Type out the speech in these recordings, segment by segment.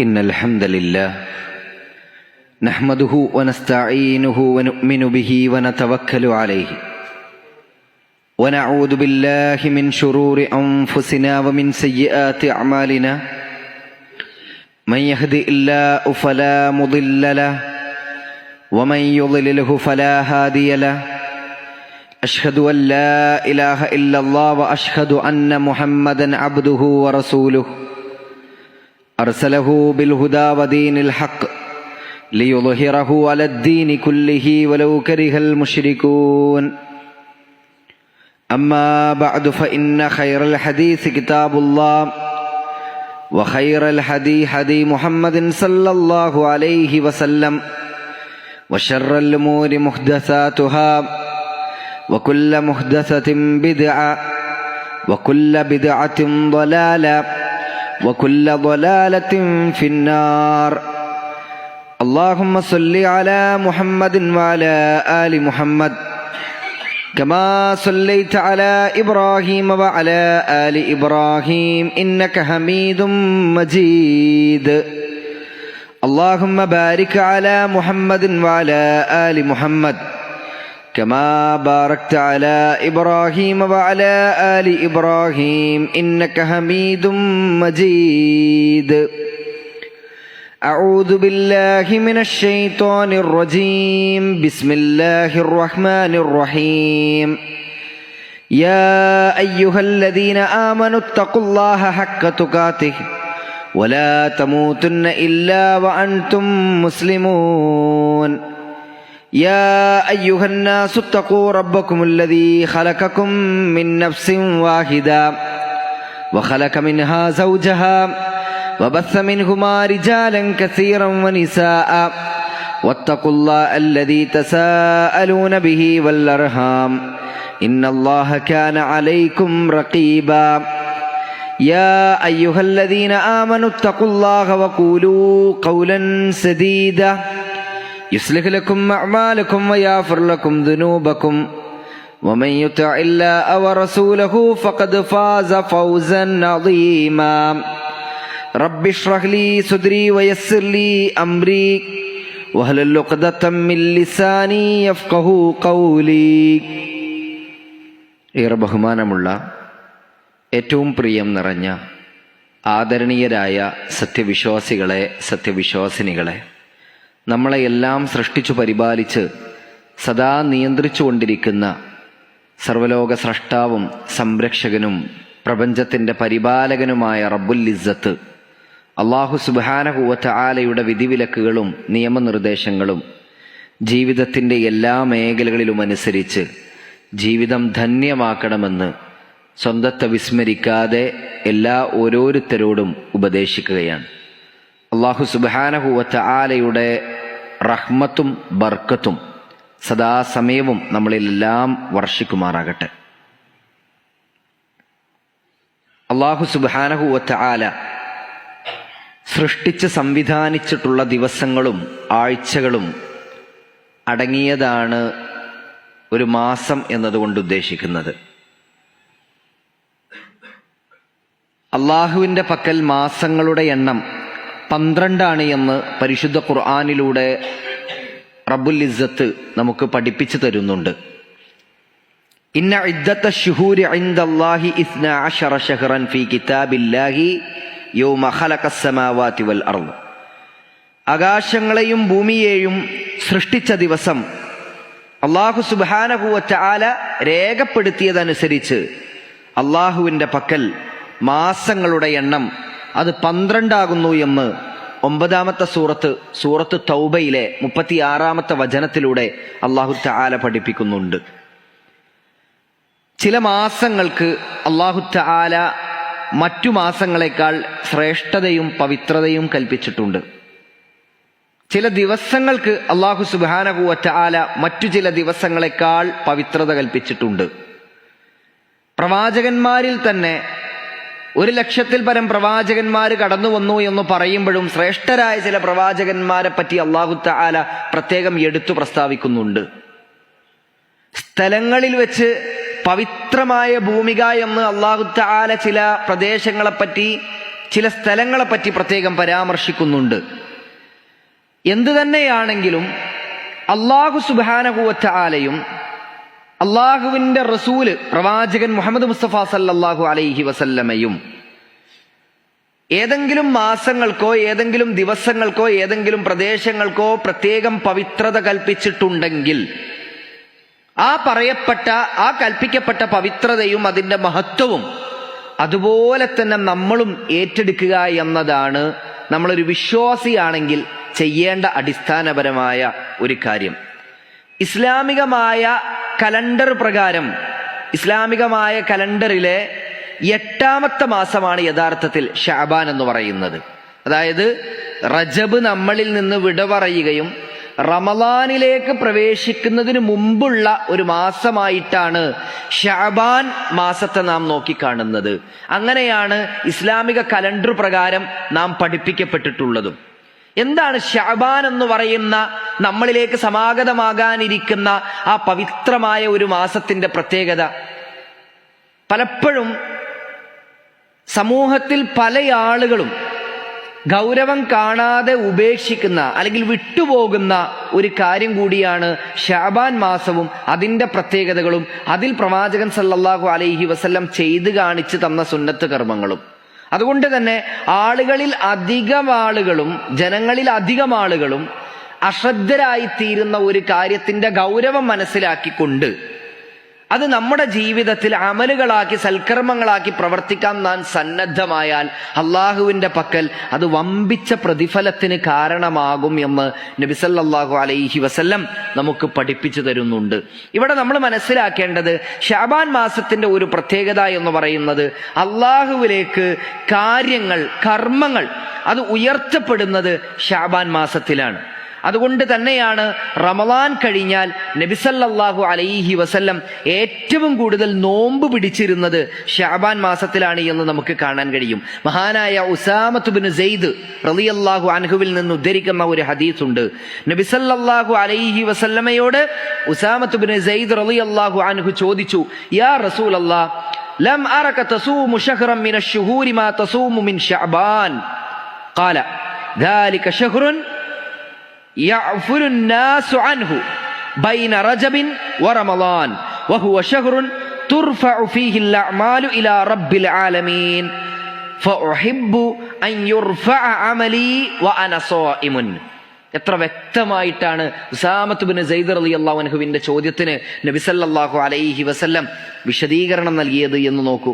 إن الحمد لله نحمده ونستعينه ونؤمن به ونتوكل عليه ونعوذ بالله من شرور أنفسنا ومن سيئات أعمالنا من يهدِ الله فلا مضل له ومن يضلله فلا هادي له أشهد أن لا إله إلا الله وأشهد أن محمدا عبده ورسوله أرسله بالهدى ودين الحق ليظهره على الدين كله ولو كره المشركون أما بعد فإن خير الحديث كتاب الله وخير الهدي هدي محمد صلى الله عليه وسلم وشر الأمور محدثاتها وكل محدثة بدعة وكل بدعة ضلالة وكل ضلالة في النار اللهم صل على محمد وعلى آل محمد كما صليت على إبراهيم وعلى آل إبراهيم إنك حميد مجيد اللهم بارك على محمد وعلى آل محمد كما باركت على إبراهيم وعلى آل إبراهيم إنك حميد مجيد أعوذ بالله من الشيطان الرجيم بسم الله الرحمن الرحيم يا أيها الذين آمنوا اتقوا الله حق تقاته ولا تموتن إلا وأنتم مسلمون يا أيها الناس اتقوا ربكم الذي خلقكم من نفس واحدة وخلق منها زوجها وبث منهما رجالا كثيرا ونساء واتقوا الله الذي تساءلون به والأرحام إن الله كان عليكم رقيبا يا أيها الذين آمنوا اتقوا الله وقولوا قولا سديدا يصلح لكم أعمالكم ويغفر لكم ذنوبكم ومن يطع الله ورسوله فقد فاز فوزا عظيما رب اشرح لي صدري ويسر لي أمري واحلل عقدة من لساني يفقهوا قولي. ഏറെ ബഹുമാനമുള്ള ഏറ്റവും പ്രിയം നിറഞ്ഞ ആദരണീയരായ സത്യവിശ്വാസികളെ, സത്യവിശ്വാസിനികളെ, നമ്മളെയെല്ലാം സൃഷ്ടിച്ചു പരിപാലിച്ച് സദാ നിയന്ത്രിച്ചു കൊണ്ടിരിക്കുന്ന സർവലോക സ്രഷ്ടാവും സംരക്ഷകനും പ്രപഞ്ചത്തിൻ്റെ പരിപാലകനുമായ റബ്ബുൽ ഇസ്സത്ത് അല്ലാഹു സുബ്ഹാനഹു വ തആലയുടെ വിധിവിലക്കുകളും നിയമനിർദ്ദേശങ്ങളും ജീവിതത്തിൻ്റെ എല്ലാ മേഖലകളിലും അനുസരിച്ച് ജീവിതം ധന്യമാക്കണമെന്ന് സ്വന്തത്തെ വിസ്മരിക്കാതെ ഓരോരുത്തരോടും ഉപദേശിക്കുകയാണ്. അല്ലാഹു സുബ്ഹാനഹു വ തആലയുടെ റഹ്മത്തും ബർക്കത്തും സദാസമയവും നമ്മളിലെല്ലാം വർഷിക്കുമാറാകട്ടെ. അല്ലാഹു സുബ്ഹാനഹു വ തആല സൃഷ്ടിച്ച് സംവിധാനിച്ചിട്ടുള്ള ദിവസങ്ങളും ആഴ്ചകളും അടങ്ങിയതാണ് ഒരു മാസം എന്നതുകൊണ്ട് ഉദ്ദേശിക്കുന്നത്. അള്ളാഹുവിൻ്റെ പക്കൽ മാസങ്ങളുടെ എണ്ണം 12 എന്ന് പരിശുദ്ധ ഖുർആനിലൂടെ റബ്ബുൽ ഇസ്സത്ത് നമുക്ക് പഠിപ്പിച്ചു തരുന്നുണ്ട്. ഇന്ന ഇദ്ദത്ത ശുഹൂരി ഇൻദല്ലാഹി 12 ശഹ്റൻ ഫീ കിതാബില്ലാഹി യൗമ ഖലഖസ് സമാവാതി വൽ അർദ്. ആകാശങ്ങളെയും ഭൂമിയെയും സൃഷ്ടിച്ച ദിവസം അല്ലാഹു സുബ്ഹാനഹു വ തആല രേഖപ്പെടുത്തിയതനുസരിച്ച് അല്ലാഹുവിൻ്റെ പക്കൽ മാസങ്ങളുടെ എണ്ണം അത് 12 ആകുന്നു എന്ന് 9-ാമത്തെ സൂറത്ത് തൗബയിലെ 36-ാമത്തെ വചനത്തിലൂടെ അല്ലാഹു തആല പഠിപ്പിക്കുന്നുണ്ട്. ചില മാസങ്ങൾക്ക് അല്ലാഹു തആല മറ്റു മാസങ്ങളെക്കാൾ ശ്രേഷ്ഠതയും പവിത്രതയും കൽപ്പിച്ചിട്ടുണ്ട്. ചില ദിവസങ്ങൾക്ക് അല്ലാഹു സുബ്ഹാനഹു വ തആല മറ്റു ചില ദിവസങ്ങളെക്കാൾ പവിത്രത കൽപ്പിച്ചിട്ടുണ്ട്. പ്രവാചകന്മാരിൽ തന്നെ 100,000-ൽ പരം പ്രവാചകന്മാർ കടന്നു വന്നു എന്ന് പറയുമ്പോഴും ശ്രേഷ്ഠരായ ചില പ്രവാചകന്മാരെ പറ്റി അല്ലാഹു തആല പ്രത്യേകം എടുത്തു പ്രസ്താവിക്കുന്നുണ്ട്. സ്ഥലങ്ങളിൽ വെച്ച് പവിത്രമായ ഭൂമിക എന്ന് അല്ലാഹു തആല ചില പ്രദേശങ്ങളെപ്പറ്റി ചില സ്ഥലങ്ങളെപ്പറ്റി പ്രത്യേകം പരാമർശിക്കുന്നുണ്ട്. എന്തു തന്നെയാണെങ്കിലും അല്ലാഹു സുബ്ഹാനഹു വ തആലയും അള്ളാഹുവിന്റെ റസൂല് പ്രവാചകൻ മുഹമ്മദ് മുസ്തഫ സല്ലല്ലാഹു അലൈഹി വസല്ലമയും ഏതെങ്കിലും മാസങ്ങൾക്കോ ഏതെങ്കിലും ദിവസങ്ങൾക്കോ ഏതെങ്കിലും പ്രദേശങ്ങൾക്കോ പ്രത്യേകം പവിത്രത കൽപ്പിച്ചിട്ടുണ്ടെങ്കിൽ ആ കൽപ്പിക്കപ്പെട്ട പവിത്രതയും അതിന്റെ മഹത്വവും അതുപോലെ തന്നെ നമ്മളും ഏറ്റെടുക്കുക എന്നതാണ് നമ്മളൊരു വിശ്വാസിയാണെങ്കിൽ ചെയ്യേണ്ട അടിസ്ഥാനപരമായ ഒരു കാര്യം. ഇസ്ലാമികമായ കലണ്ടർ പ്രകാരം ഇസ്ലാമികമായ കലണ്ടറിലെ 8ാമത്തെ മാസമാണ് യഥാർത്ഥത്തിൽ ഷഅബാൻ എന്ന് പറയുന്നത്. അതായത് റജബ് നമ്മളിൽ നിന്ന് വിട പറയുകയും റമളാനിലേക്ക് പ്രവേശിക്കുന്നതിന് മുമ്പുള്ള ഒരു മാസമായിട്ടാണ് ഷഅബാൻ മാസത്തെ നാം നോക്കിക്കാണുന്നത്. അങ്ങനെയാണ് ഇസ്ലാമിക കലണ്ടർ പ്രകാരം നാം പഠിപ്പിക്കപ്പെട്ടിട്ടുള്ളതും. എന്താണ് ഷഅബാൻ എന്ന് പറയുന്ന നമ്മളിലേക്ക് സമാഗതമാകാനിരിക്കുന്ന ആ പവിത്രമായ ഒരു മാസത്തിന്റെ പ്രത്യേകത? പലപ്പോഴും സമൂഹത്തിൽ പല ആളുകളും ഗൗരവം കാണാതെ ഉപേക്ഷിക്കുന്ന അല്ലെങ്കിൽ വിട്ടുപോകുന്ന ഒരു കാര്യം കൂടിയാണ് ഷഅബാൻ മാസവും അതിന്റെ പ്രത്യേകതകളും അതിൽ പ്രവാചകൻ സല്ലല്ലാഹു അലൈഹി വസല്ലം ചെയ്തു കാണിച്ചു തന്ന സുന്നത്ത് കർമ്മങ്ങളും. അതുകൊണ്ട് തന്നെ ജനങ്ങളിൽ അധികം ആളുകളും അശ്രദ്ധരായിത്തീരുന്ന ഒരു കാര്യത്തിന്റെ ഗൗരവം മനസ്സിലാക്കിക്കൊണ്ട് അത് നമ്മുടെ ജീവിതത്തിൽ അമലുകളാക്കി സൽക്കർമ്മങ്ങളാക്കി പ്രവർത്തിക്കാൻ നാം സന്നദ്ധമായാൽ അള്ളാഹുവിന്റെ പക്കൽ അത് വമ്പിച്ച പ്രതിഫലത്തിന് കാരണമാകും എന്ന് നബി സല്ലല്ലാഹു അലൈഹി വസല്ലം നമുക്ക് പഠിപ്പിച്ചു തരുന്നുണ്ട്. ഇവിടെ നമ്മൾ മനസ്സിലാക്കേണ്ടത് ഷഅബാൻ മാസത്തിന്റെ ഒരു പ്രത്യേകത എന്ന് പറയുന്നത് അള്ളാഹുവിലേക്ക് കർമ്മങ്ങൾ അത് ഉയർത്തപ്പെടുന്നത് ഷഅബാൻ മാസത്തിലാണ്. അതുകൊണ്ട് തന്നെയാണ് റമളാൻ കഴിഞ്ഞാൽ നബി സല്ലല്ലാഹു അലൈഹി വസല്ലം ഏറ്റവും കൂടുതൽ നോമ്പ് പിടിച്ചിരുന്നത് ഷഅബാൻ മാസത്തിലാണ് എന്ന് നമുക്ക് കാണാൻ കഴിയും. മഹാനായ ഉസാമത്ത് ബിൻ സെയ്ദ് റളിയല്ലാഹു അൻഹുവിൽ നിന്ന് ഉദ്ധരിക്കുന്ന ഒരു ഹദീസ് ഉണ്ട്. നബി സല്ലല്ലാഹു അലൈഹി വസല്ലമയോട് ഉസാമത്ത് ബിൻ സെയ്ദ് റളിയല്ലാഹു അൻഹു ചോദിച്ചു, യാ റസൂലല്ലാഹ്, ലം അറക തസൂമു ശഹ്റൻ മിന അശ്ശുഹൂരി മാ തസൂമു മിൻ ശഅബാൻ. ഖാല ذلك شهر يعفل الناس عنه بين رجب ورمضان وهو شهر ترفع فيه الأعمال إلى رب العالمين فأحب أن يرفع عملي وأنا صائم. എത്ര വ്യക്തമായിട്ടാണ് ഉസാമത്ത് ബിൻ സെയ്ദ് റളിയല്ലാഹു അൻഹുവിന്റെ ചോദ്യത്തിന് നബി സല്ലല്ലാഹു അലൈഹി വസല്ലം വിശദീകരണം നൽകിയത് എന്ന് നോക്കൂ.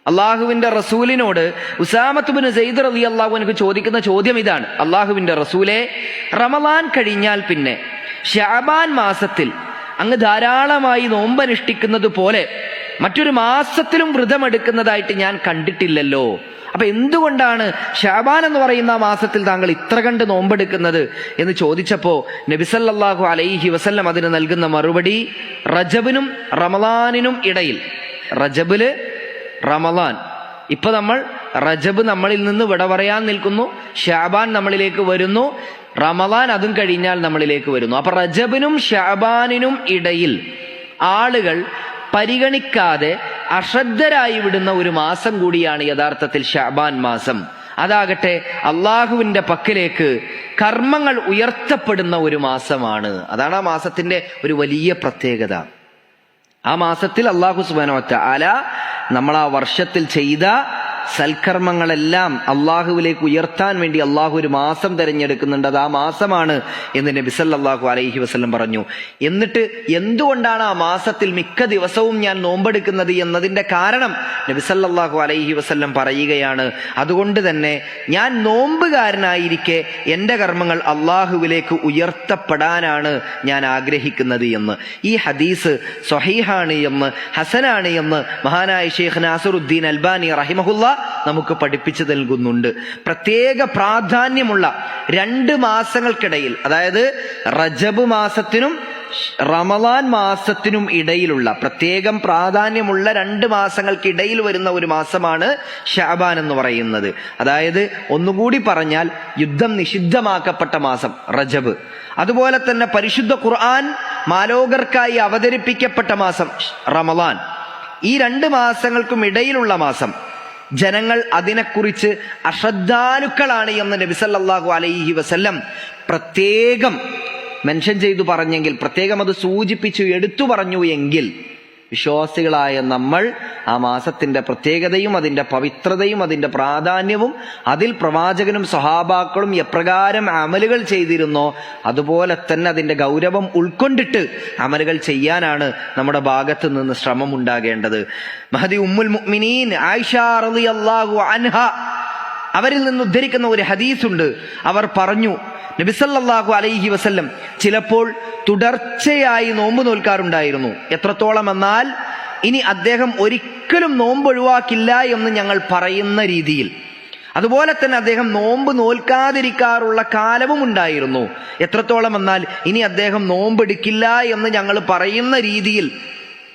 അള്ളാഹുവിന്റെ റസൂലിനോട് ഉസാമത്ത് ബിൻ സെയ്ദ് റളിയല്ലാഹു അൻഹു ചോദിക്കുന്ന ചോദ്യം ഇതാണ്: അള്ളാഹുവിന്റെ റസൂലേ, റമളാൻ കഴിഞ്ഞാൽ പിന്നെ ഷഅബാൻ മാസത്തിൽ അങ്ങ് ധാരാളമായി നോമ്പനുഷ്ഠിക്കുന്നത് പോലെ മറ്റൊരു മാസത്തിലും വ്രതമെടുക്കുന്നതായിട്ട് ഞാൻ കണ്ടിട്ടില്ലല്ലോ. അപ്പൊ എന്തുകൊണ്ടാണ് ഷഅബാൻ എന്ന് പറയുന്ന മാസത്തിൽ താങ്കൾ ഇത്ര കണ്ട് നോമ്പെടുക്കുന്നത് എന്ന് ചോദിച്ചപ്പോ നബി സല്ലല്ലാഹു അലൈഹി വസല്ലം അതിന് നൽകുന്ന മറുപടി, റജബിനും റമളാനിനും ഇടയിൽ, റജബില് റമളാൻ, ഇപ്പൊ നമ്മൾ റജബ് നമ്മളിൽ നിന്ന് വിട പറയാൻ നിൽക്കുന്നു, ഷഅബാൻ നമ്മളിലേക്ക് വരുന്നു, റമളാൻ അതും കഴിഞ്ഞാൽ നമ്മളിലേക്ക് വരുന്നു. അപ്പൊ റജബിനും ഷഅബാനിനും ഇടയിൽ ആളുകൾ പരിഗണിക്കാതെ അശ്രദ്ധരായി വിടുന്ന ഒരു മാസം കൂടിയാണ് യഥാർത്ഥത്തിൽ ഷഅബാൻ മാസം. അതാകട്ടെ അള്ളാഹുവിന്റെ പക്കലേക്ക് കർമ്മങ്ങൾ ഉയർത്തപ്പെടുന്ന ഒരു മാസമാണ്. അതാണ് ആ മാസത്തിന്റെ ഒരു വലിയ പ്രത്യേകത. ആ മാസത്തിൽ അല്ലാഹു സുബ്ഹാനഹു വ തആല നമ്മൾ ആ വർഷത്തിൽ ചെയ്ത സൽക്കർമ്മങ്ങളെല്ലാം അള്ളാഹുവിലേക്ക് ഉയർത്താൻ വേണ്ടി അള്ളാഹു ഒരു മാസം തിരഞ്ഞെടുക്കുന്നുണ്ട്. അത് ആ മാസമാണ് എന്ന് നബി സല്ലല്ലാഹു അലൈഹി വസല്ലം പറഞ്ഞു. എന്നിട്ട് എന്തുകൊണ്ടാണ് ആ മാസത്തിൽ മിക്ക ദിവസവും ഞാൻ നോമ്പെടുക്കുന്നത് എന്നതിന്റെ കാരണം നബി സല്ലല്ലാഹു അലൈഹി വസല്ലം പറയുകയാണ്, അതുകൊണ്ട് തന്നെ ഞാൻ നോമ്പുകാരനായിരിക്കെ എൻ്റെ കർമ്മങ്ങൾ അള്ളാഹുവിലേക്ക് ഉയർത്തപ്പെടാനാണ് ഞാൻ ആഗ്രഹിക്കുന്നത് എന്ന്. ഈ ഹദീസ് സ്വഹീഹാണ് എന്ന്, ഹസനാണ് എന്ന് മഹാനായ ശൈഖ് നാസിറുദ്ദീൻ അൽബാനി റഹിമഹുല്ലാ നമുക്ക് പഠിപ്പിച്ചു നൽകുന്നുണ്ട്. പ്രത്യേക പ്രാധാന്യമുള്ള 2 മാസങ്ങൾക്കിടയിൽ, അതായത് റജബ് മാസത്തിനും റമളാൻ മാസത്തിനും ഇടയിലുള്ള പ്രത്യേകം പ്രാധാന്യമുള്ള 2 മാസങ്ങൾക്കിടയിൽ വരുന്ന ഒരു മാസമാണ് ഷഅബാൻ എന്ന് പറയുന്നത്. അതായത് ഒന്നുകൂടി പറഞ്ഞാൽ യുദ്ധം നിഷിദ്ധമാക്കപ്പെട്ട മാസം റജബ്, അതുപോലെ തന്നെ പരിശുദ്ധ ഖുർആൻ മാലോകർക്കായി അവതരിപ്പിക്കപ്പെട്ട മാസം റമളാൻ. ഈ 2 മാസങ്ങൾക്കും ഇടയിലുള്ള മാസം ജനങ്ങൾ അതിനെക്കുറിച്ച് അശ്രദ്ധാലുക്കളാണ് എന്ന് നബി സല്ലല്ലാഹു അലൈഹി വസല്ലം പ്രത്യേകം മെൻഷൻ ചെയ്തു പറഞ്ഞെങ്കിൽ, പ്രത്യേകം അത് സൂചിപ്പിച്ചു എടുത്തു പറഞ്ഞു എങ്കിൽ, വിശ്വാസികളായ നമ്മൾ ആ മാസത്തിന്റെ പ്രത്യേകതയും അതിന്റെ പവിത്രതയും അതിന്റെ പ്രാധാന്യവും അതിൽ പ്രവാചകനും സ്വഹാബാക്കളും എപ്രകാരം അമലുകൾ ചെയ്തിരുന്നോ അതുപോലെ തന്നെ അതിന്റെ ഗൗരവം ഉൾക്കൊണ്ടിട്ട് അമലുകൾ ചെയ്യാനാണ് നമ്മുടെ ഭാഗത്ത് നിന്ന് ശ്രമം ഉണ്ടാകേണ്ടത്. മഹദി ഉമ്മുൽ മുഅ്മിനീൻ ആയിഷ റളിയല്ലാഹു അൻഹ, അവരിൽ നിന്ന് ഉദ്ധരിക്കുന്ന ഒരു ഹദീസുണ്ട്. അവർ പറഞ്ഞു, നബി സല്ലല്ലാഹു അലൈഹി വസല്ലം ചിലപ്പോൾ തുടർച്ചയായി നോമ്പ് നോൽക്കാറുണ്ടായിരുന്നു. എത്രത്തോളം എന്നാൽ ഇനി അദ്ദേഹം ഒരിക്കലും നോമ്പ് ഒഴിവാക്കില്ല എന്ന് ഞങ്ങൾ പറയുന്ന രീതിയിൽ. അതുപോലെ തന്നെ അദ്ദേഹം നോമ്പ് നോൽക്കാതിരിക്കാറുള്ള കാലവും ഉണ്ടായിരുന്നു. എത്രത്തോളം എന്നാൽ ഇനി അദ്ദേഹം നോമ്പെടുക്കില്ല എന്ന് ഞങ്ങൾ പറയുന്ന രീതിയിൽ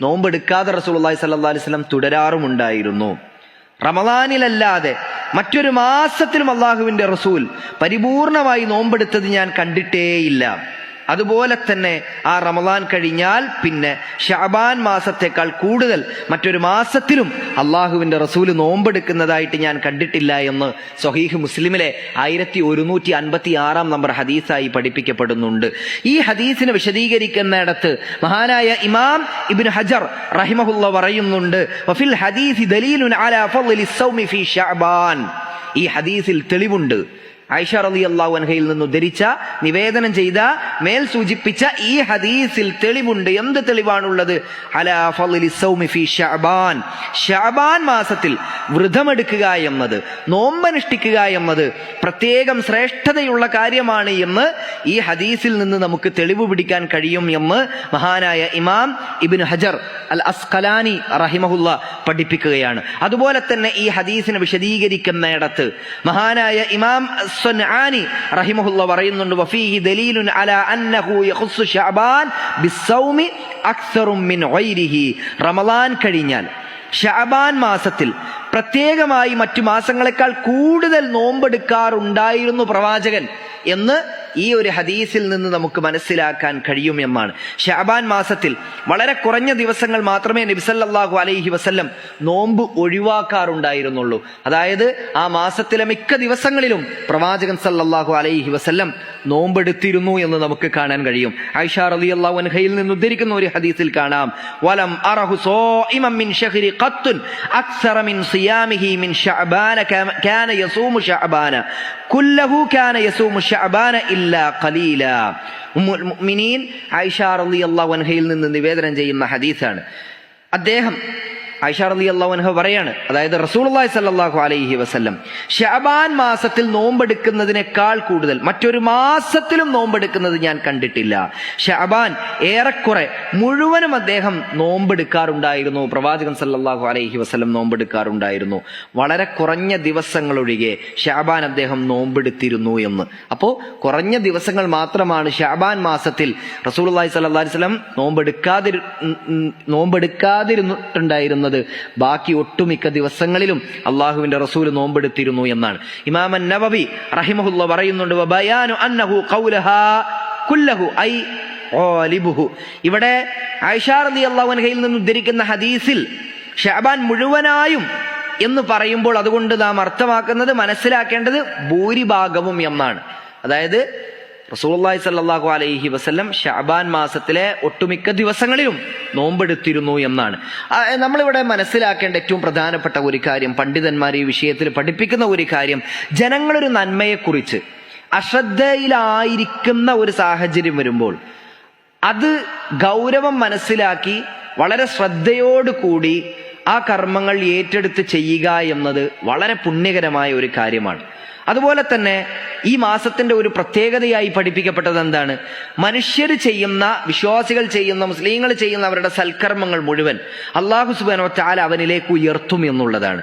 നോമ്പെടുക്കാതെ റസൂലുള്ളാഹി സ്വല്ലല്ലാഹു അലൈഹി വസല്ലം തുടരാറുമുണ്ടായിരുന്നു. റമദാനിലല്ലാതെ മറ്റൊരു മാസത്തിലും അള്ളാഹുവിന്റെ റസൂൽ പരിപൂർണമായി നോമ്പെടുത്തത് ഞാൻ കണ്ടിട്ടേയില്ല. അതുപോലെ തന്നെ ആ റമദാൻ കഴിഞ്ഞാൽ പിന്നെ ശഅബാൻ മാസത്തെക്കാൾ കൂടുതൽ മറ്റൊരു മാസത്തിലും അള്ളാഹുവിന്റെ റസൂല് നോമ്പെടുക്കുന്നതായിട്ട് ഞാൻ കണ്ടിട്ടില്ല എന്ന് സ്വഹീഹ് മുസ്ലിമിലെ 1156 നമ്പർ ഹദീസായി പഠിപ്പിക്കപ്പെടുന്നുണ്ട്. ഈ ഹദീസിനെ വിശദീകരിക്കുന്നിടത്ത് മഹാനായ ഇമാം ഇബ്നു ഹജർ റഹിമഹുല്ലാഹ് പറയുന്നുണ്ട്, വഫിൽ ഹദീസി ദലീലുൻ അലാ ഫളലി സൗമി ഫീ ശഅബാൻ. ഈ ഹദീസിൽ തെളിവുണ്ട്. ആയിഷ റളിയല്ലാഹു അൻഹയിൽ നിന്ന് ഉദ്ധരിച്ച, നിവേദനം ചെയ്ത, മേൽ സൂചിപ്പിച്ച ഈ ഹദീസിൽ തെളിവുണ്ട്. എന്ത് തെളിവാണുള്ളത്? അലാ ഫളലി സൗമി ഫീ ശഅബാൻ. ശഅബാൻ മാസത്തിൽ വ്രതമെടുക്കുക എന്നത്, നോമ്പനുഷ്ഠിക്കുക എന്നത് പ്രത്യേകം ശ്രേഷ്ഠതയുള്ള കാര്യമാണ് എന്ന് ഈ ഹദീസിൽ നിന്ന് നമുക്ക് തെളിവ് പിടിക്കാൻ കഴിയും എന്ന് മഹാനായ ഇമാം ഇബ്നു ഹജർ അൽ അസ്ഖലാനി റഹിമഹുല്ലാഹ് പഠിപ്പിക്കുകയാണ്. അതുപോലെ തന്നെ ഈ ഹദീസിനെ വിശദീകരിക്കുന്നിടത്ത് മഹാനായ ഇമാം സ്വൻആനി റഹിമഹുല്ലാഹ് പറയുന്നുണ്ട്, വഫീഹി ദലീലുൻ അലാ അന്നഹു യഖുസ്സു ശഅബാൻ ബിസ്സൗമി അക്സറു മിൻ ഗൈരിഹി. റമളാൻ കഴിഞ്ഞാൽ ശഅബാൻ മാസത്തിൽ പ്രത്യേകമായി മറ്റു മാസങ്ങളെക്കാൾ കൂടുതൽ നോമ്പെടുക്കാറുണ്ടായിരുന്നു പ്രവാചകൻ എന്ന് ഈ ഒരു ഹദീസിൽ നിന്ന് നമുക്ക് മനസ്സിലാക്കാൻ കഴിയും എന്നാണ്. ശഅബാൻ മാസത്തിൽ വളരെ കുറഞ്ഞ ദിവസങ്ങൾ മാത്രമേ നബി സല്ലല്ലാഹു അലൈഹി വസല്ലം നോമ്പ് ഒഴിവാക്കാറുണ്ടായിരുന്നുള്ളൂ. അതായത് ആ മാസത്തിലെ മിക്ക ദിവസങ്ങളിലും പ്രവാചകൻ സല്ലല്ലാഹു അലൈഹി വസല്ലം നോമ്പെടുത്തിരുന്നു എന്ന് നമുക്ക് കാണാൻ കഴിയും. ആയിഷ റളിയല്ലാഹു അൻഹയിൽ നിന്ന് ഉദ്ധരിക്കുന്ന ഒരു ഹദീസിൽ കാണാം, വലം അറഹു സോഇമൻ മിൻ ശഹരി ഖത്തുൻ അക്സറ മിൻ സിയാമിഹി മിൻ ശഅബാന കാന യസൂമു ശഅബാന കുല്ലഹു കാന യസൂമു ശഅബാന ഇല്ലാ ഖലീല. ഉമ്മുൽ മുഅ്മിനീൻ ആയിഷ റളിയല്ലാഹു അൻഹയിൽ നിന്ന് നിവേദനം ചെയ്യുന്ന ഹദീസാണ്. അദ്ദേഹം ആയിഷ റളിയല്ലാഹു അൻഹ പറയാണ്, അതായത് റസൂലുള്ളാഹി സ്വല്ലല്ലാഹു അലൈഹി വസല്ലം ശഅബാൻ മാസത്തിൽ നോമ്പെടുക്കുന്നതിനേക്കാൾ കൂടുതൽ മറ്റൊരു മാസത്തിലും നോമ്പെടുക്കുന്നത് ഞാൻ കണ്ടിട്ടില്ല. ശഅബാൻ ഏറെക്കുറെ മുഴുവനും അദ്ദേഹം നോമ്പെടുക്കാറുണ്ടായിരുന്നു. പ്രവാചകൻ സല്ലല്ലാഹു അലൈഹി വസല്ലം നോമ്പെടുക്കാറുണ്ടായിരുന്നു. വളരെ കുറഞ്ഞ ദിവസങ്ങളൊഴികെ ശഅബാൻ അദ്ദേഹം നോമ്പെടുത്തിരുന്നു എന്ന്. അപ്പോൾ കുറഞ്ഞ ദിവസങ്ങൾ മാത്രമാണ് ശഅബാൻ മാസത്തിൽ റസൂലുള്ളാഹി സ്വല്ലല്ലാഹു അലൈഹി വസല്ലം നോമ്പെടുക്കാതിരുന്നിട്ടുണ്ടായിരുന്നത്. ബാക്കി ഒട്ടുമിക്ക ദിവസങ്ങളിലും അള്ളാഹുവിന്റെ റസൂൽ നോമ്പെടുത്തിരുന്നു എന്നാണ്. ഇമാം അൻ-നവവി റഹിമഹുല്ലാഹ് പറയുന്നുണ്ട്, വബയാനു അന്നഹു ഖൗലഹാ കുല്ലഹു ഐ ഖാലിബുഹു. ഇവിടെ ആയിഷ റളിയല്ലാഹു അൻഹയിൽ നിന്ന് ഉദ്ധരിക്കുന്ന ഹദീസിൽ ശഅബാൻ മുഴുവനായും എന്ന് പറയുമ്പോൾ അതുകൊണ്ട് നാം അർത്ഥമാക്കുന്നത്, മനസ്സിലാക്കേണ്ടത് ഭൂരിഭാഗവും എന്നാണ്. അതായത് റസൂലുള്ളാഹി സ്വല്ലല്ലാഹു അലൈഹി വസല്ലം ശഅബാൻ മാസത്തിലെ ഒട്ടുമിക്ക ദിവസങ്ങളിലും നോമ്പെടുത്തിരുന്നു എന്നാണ്. നമ്മളിവിടെ മനസ്സിലാക്കേണ്ട ഏറ്റവും പ്രധാനപ്പെട്ട ഒരു കാര്യം, പണ്ഡിതന്മാർ ഈ വിഷയത്തിൽ പഠിപ്പിക്കുന്ന ഒരു കാര്യം, ജനങ്ങളൊരു നന്മയെക്കുറിച്ച് അശ്രദ്ധയിലായിരിക്കുന്ന ഒരു സാഹചര്യം വരുമ്പോൾ അത് ഗൗരവം മനസ്സിലാക്കി വളരെ ശ്രദ്ധയോടുകൂടി ആ കർമ്മങ്ങൾ ഏറ്റെടുത്ത് ചെയ്യുക എന്നത് വളരെ പുണ്യകരമായ ഒരു കാര്യമാണ്. അതുപോലെ തന്നെ ഈ മാസത്തിന്റെ ഒരു പ്രത്യേകതയായി പഠിപ്പിക്കപ്പെട്ടത് എന്താണ്? മനുഷ്യർ ചെയ്യുന്ന, വിശ്വാസികൾ ചെയ്യുന്ന, മുസ്ലിങ്ങൾ ചെയ്യുന്ന അവരുടെ സൽക്കർമ്മങ്ങൾ മുഴുവൻ അല്ലാഹു സുബ്ഹാനഹു വ തആല അവനിലേക്ക് ഉയർത്തും എന്നുള്ളതാണ്.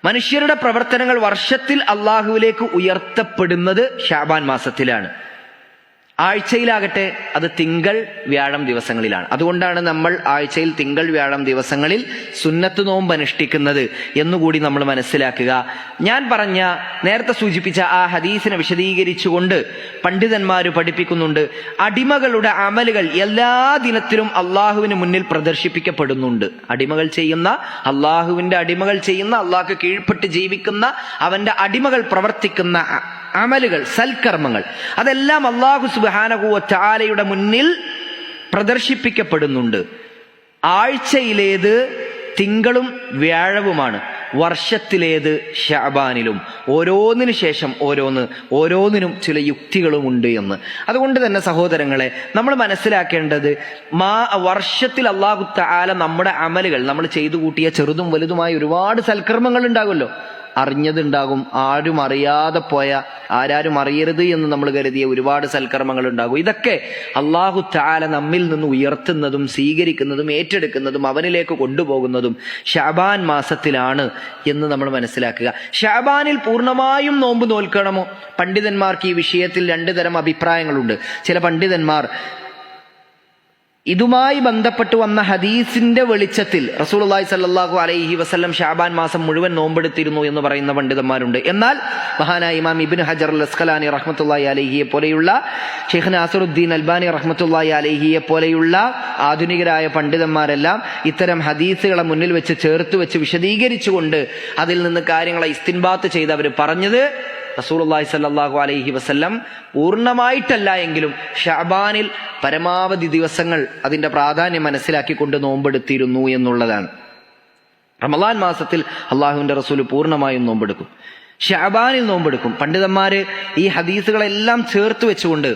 മനുഷ്യരുടെ പ്രവർത്തനങ്ങൾ വർഷത്തിൽ അള്ളാഹുവിലേക്ക് ഉയർത്തപ്പെടുന്നത് ശഅബാൻ മാസത്തിലാണ്. ആഴ്ചയിലാകട്ടെ അത് തിങ്കൾ വ്യാഴം ദിവസങ്ങളിലാണ്. അതുകൊണ്ടാണ് നമ്മൾ ആഴ്ചയിൽ തിങ്കൾ വ്യാഴം ദിവസങ്ങളിൽ സുന്നത്ത് നോമ്പ് അനുഷ്ഠിക്കുന്നത് എന്നുകൂടി നമ്മൾ മനസ്സിലാക്കുക. ഞാൻ പറഞ്ഞ നേരത്തെ സൂചിപ്പിച്ച ആ ഹദീസിനെ വിശദീകരിച്ചുകൊണ്ട് പണ്ഡിതന്മാർ പഠിപ്പിക്കുന്നുണ്ട്, അടിമകളുടെ അമലുകൾ എല്ലാ ദിനത്തിലും അള്ളാഹുവിന് മുന്നിൽ പ്രദർശിപ്പിക്കപ്പെടുന്നുണ്ട്. അടിമകൾ ചെയ്യുന്ന, അള്ളാഹുവിന്റെ അടിമകൾ ചെയ്യുന്ന, അള്ളാഹ്ക്ക് കീഴ്പ്പെട്ട് ജീവിക്കുന്ന അവന്റെ അടിമകൾ പ്രവർത്തിക്കുന്ന അമലുകൾ, സൽക്കർമ്മങ്ങൾ, അതെല്ലാം അല്ലാഹു സുബ്ഹാനഹു വ തആലയുടെ മുന്നിൽ പ്രദർശിപ്പിക്കപ്പെടുന്നുണ്ട്. ആഴ്ചയിലേത് തിങ്കളും വ്യാഴവുമാണ്, വർഷത്തിലേത് ശഅബാനിലും. ഓരോന്നിനു ശേഷം ഓരോന്നിനും ചില യുക്തികളുമുണ്ട് എന്ന്. അതുകൊണ്ട് തന്നെ സഹോദരങ്ങളെ, നമ്മൾ മനസ്സിലാക്കേണ്ടത്, വർഷത്തിൽ അല്ലാഹു തആല നമ്മുടെ അമലുകൾ, നമ്മൾ ചെയ്തു കൂട്ടിയ ചെറുതും വലുതുമായ ഒരുപാട് സൽക്കർമ്മങ്ങൾ ഉണ്ടാകുമല്ലോ. അറിഞ്ഞതുണ്ടാകും, ആരും അറിയാതെ പോയ, ആരാരും അറിയരുത് എന്ന് നമ്മൾ കരുതിയ ഒരുപാട് സൽക്കർമ്മങ്ങൾ ഉണ്ടാകും. ഇതൊക്കെ അല്ലാഹു തആല നമ്മിൽ നിന്ന് ഉയർത്തുന്നതും സ്വീകരിക്കുന്നതും ഏറ്റെടുക്കുന്നതും അവനിലേക്ക് കൊണ്ടുപോകുന്നതും ശഅബാൻ മാസത്തിലാണ് എന്ന് നമ്മൾ മനസ്സിലാക്കുക. ശഅബാനിൽ പൂർണ്ണമായും നോമ്പ് നോൽക്കണമോ? പണ്ഡിതന്മാർക്ക് ഈ വിഷയത്തിൽ 2 തരം അഭിപ്രായങ്ങളുണ്ട്. ചില പണ്ഡിതന്മാർ ഇതുമായി ബന്ധപ്പെട്ട് വന്ന ഹദീസിന്റെ വെളിച്ചത്തിൽ റസൂലുള്ളാഹി സ്വല്ലല്ലാഹു അലൈഹി വസല്ലം ശഅബാൻ മാസം മുഴുവൻ നോമ്പെടുത്തിരുന്നു എന്ന് പറയുന്ന പണ്ഡിതന്മാരുണ്ട്. എന്നാൽ മഹാനായ ഇമാം ഇബ്നു ഹജർ അൽ അസ്ഖലാനി റഹ്മത്തുള്ളാഹി അലൈഹിയെ പോലെയുള്ള, ഷെയ്ഖ് നാസിറുദ്ദീൻ അൽബാനി റഹ്മത്തുള്ളാഹി അലൈഹിയെ പോലെയുള്ള ആധുനികരായ പണ്ഡിതന്മാരെല്ലാം ഇത്തരം ഹദീസുകളെ മുന്നിൽ വെച്ച് ചേർത്ത് വെച്ച് വിശദീകരിച്ചുകൊണ്ട് അതിൽ നിന്ന് കാര്യങ്ങളെ ഇസ്തിൻബാത്ത് ചെയ്ത് അവർ പറഞ്ഞത്, റസൂലുള്ളാഹി സ്വല്ലല്ലാഹു അലൈഹി വസല്ലം പൂർണ്ണമായിട്ടല്ല എങ്കിലും ശഅബാനിൽ പരമാവധി ദിവസങ്ങൾ അതിന്റെ പ്രാധാന്യം മനസ്സിലാക്കിക്കൊണ്ട് നോമ്പെടുത്തിരുന്നു എന്നുള്ളതാണ്. റമളാൻ മാസത്തിൽ അള്ളാഹുവിന്റെ റസൂൽ പൂർണ്ണമായും നോമ്പെടുക്കും, ശഅബാനിൽ നോമ്പെടുക്കും. പണ്ഡിതന്മാര് ഈ ഹദീസുകളെല്ലാം ചേർത്ത് വെച്ചുകൊണ്ട്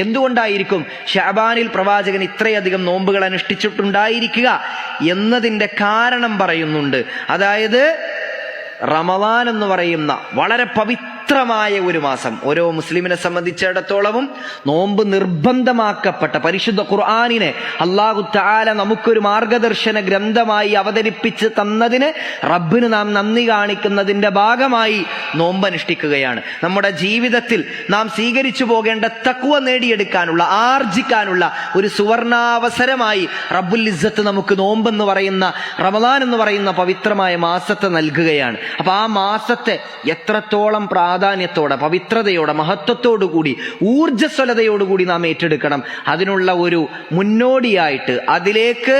എന്തുകൊണ്ടായിരിക്കും ശഅബാനിൽ പ്രവാചകൻ ഇത്രയധികം നോമ്പുകൾ അനുഷ്ഠിച്ചിട്ടുണ്ടായിരിക്കുക എന്നതിന്റെ കാരണം പറയുന്നുണ്ട്. അതായത് റമളാൻ എന്ന് പറയുന്ന വളരെ പവിത്രമായ ഒരു മാസം, ഓരോ മുസ്ലിമിനെ സംബന്ധിച്ചിടത്തോളവും നോമ്പ് നിർബന്ധമാക്കപ്പെട്ട പരിശുദ്ധ ഖുർആനിനെ അല്ലാഹു തആല നമുക്കൊരു മാർഗദർശന ഗ്രന്ഥമായി അവതരിപ്പിച്ച് തന്നതിന് റബ്ബിന് നാം നന്ദി കാണിക്കുന്നതിന്റെ ഭാഗമായി നോമ്പ് അനുഷ്ഠിക്കുകയാണ്. നമ്മുടെ ജീവിതത്തിൽ നാം സ്വീകരിച്ചു പോകേണ്ട തഖ്വ നേടിയെടുക്കാനുള്ള, ആർജിക്കാനുള്ള ഒരു സുവർണാവസരമായി റബ്ബുൽ ഇസ്സത്ത് നമുക്ക് നോമ്പെന്ന് പറയുന്ന, റമളാൻ എന്ന് പറയുന്ന പവിത്രമായ മാസത്തെ നൽകുകയാണ്. അപ്പൊ ആ മാസത്തെ എത്രത്തോളം പ്രാധാന്യത്തോടെ, പവിത്രതയോടെ, മഹത്വത്തോടുകൂടി, ഊർജ്ജസ്വലതയോടുകൂടി നാം ഏറ്റെടുക്കണം. അതിനുള്ള ഒരു മുന്നോടിയായിട്ട്, അതിലേക്ക്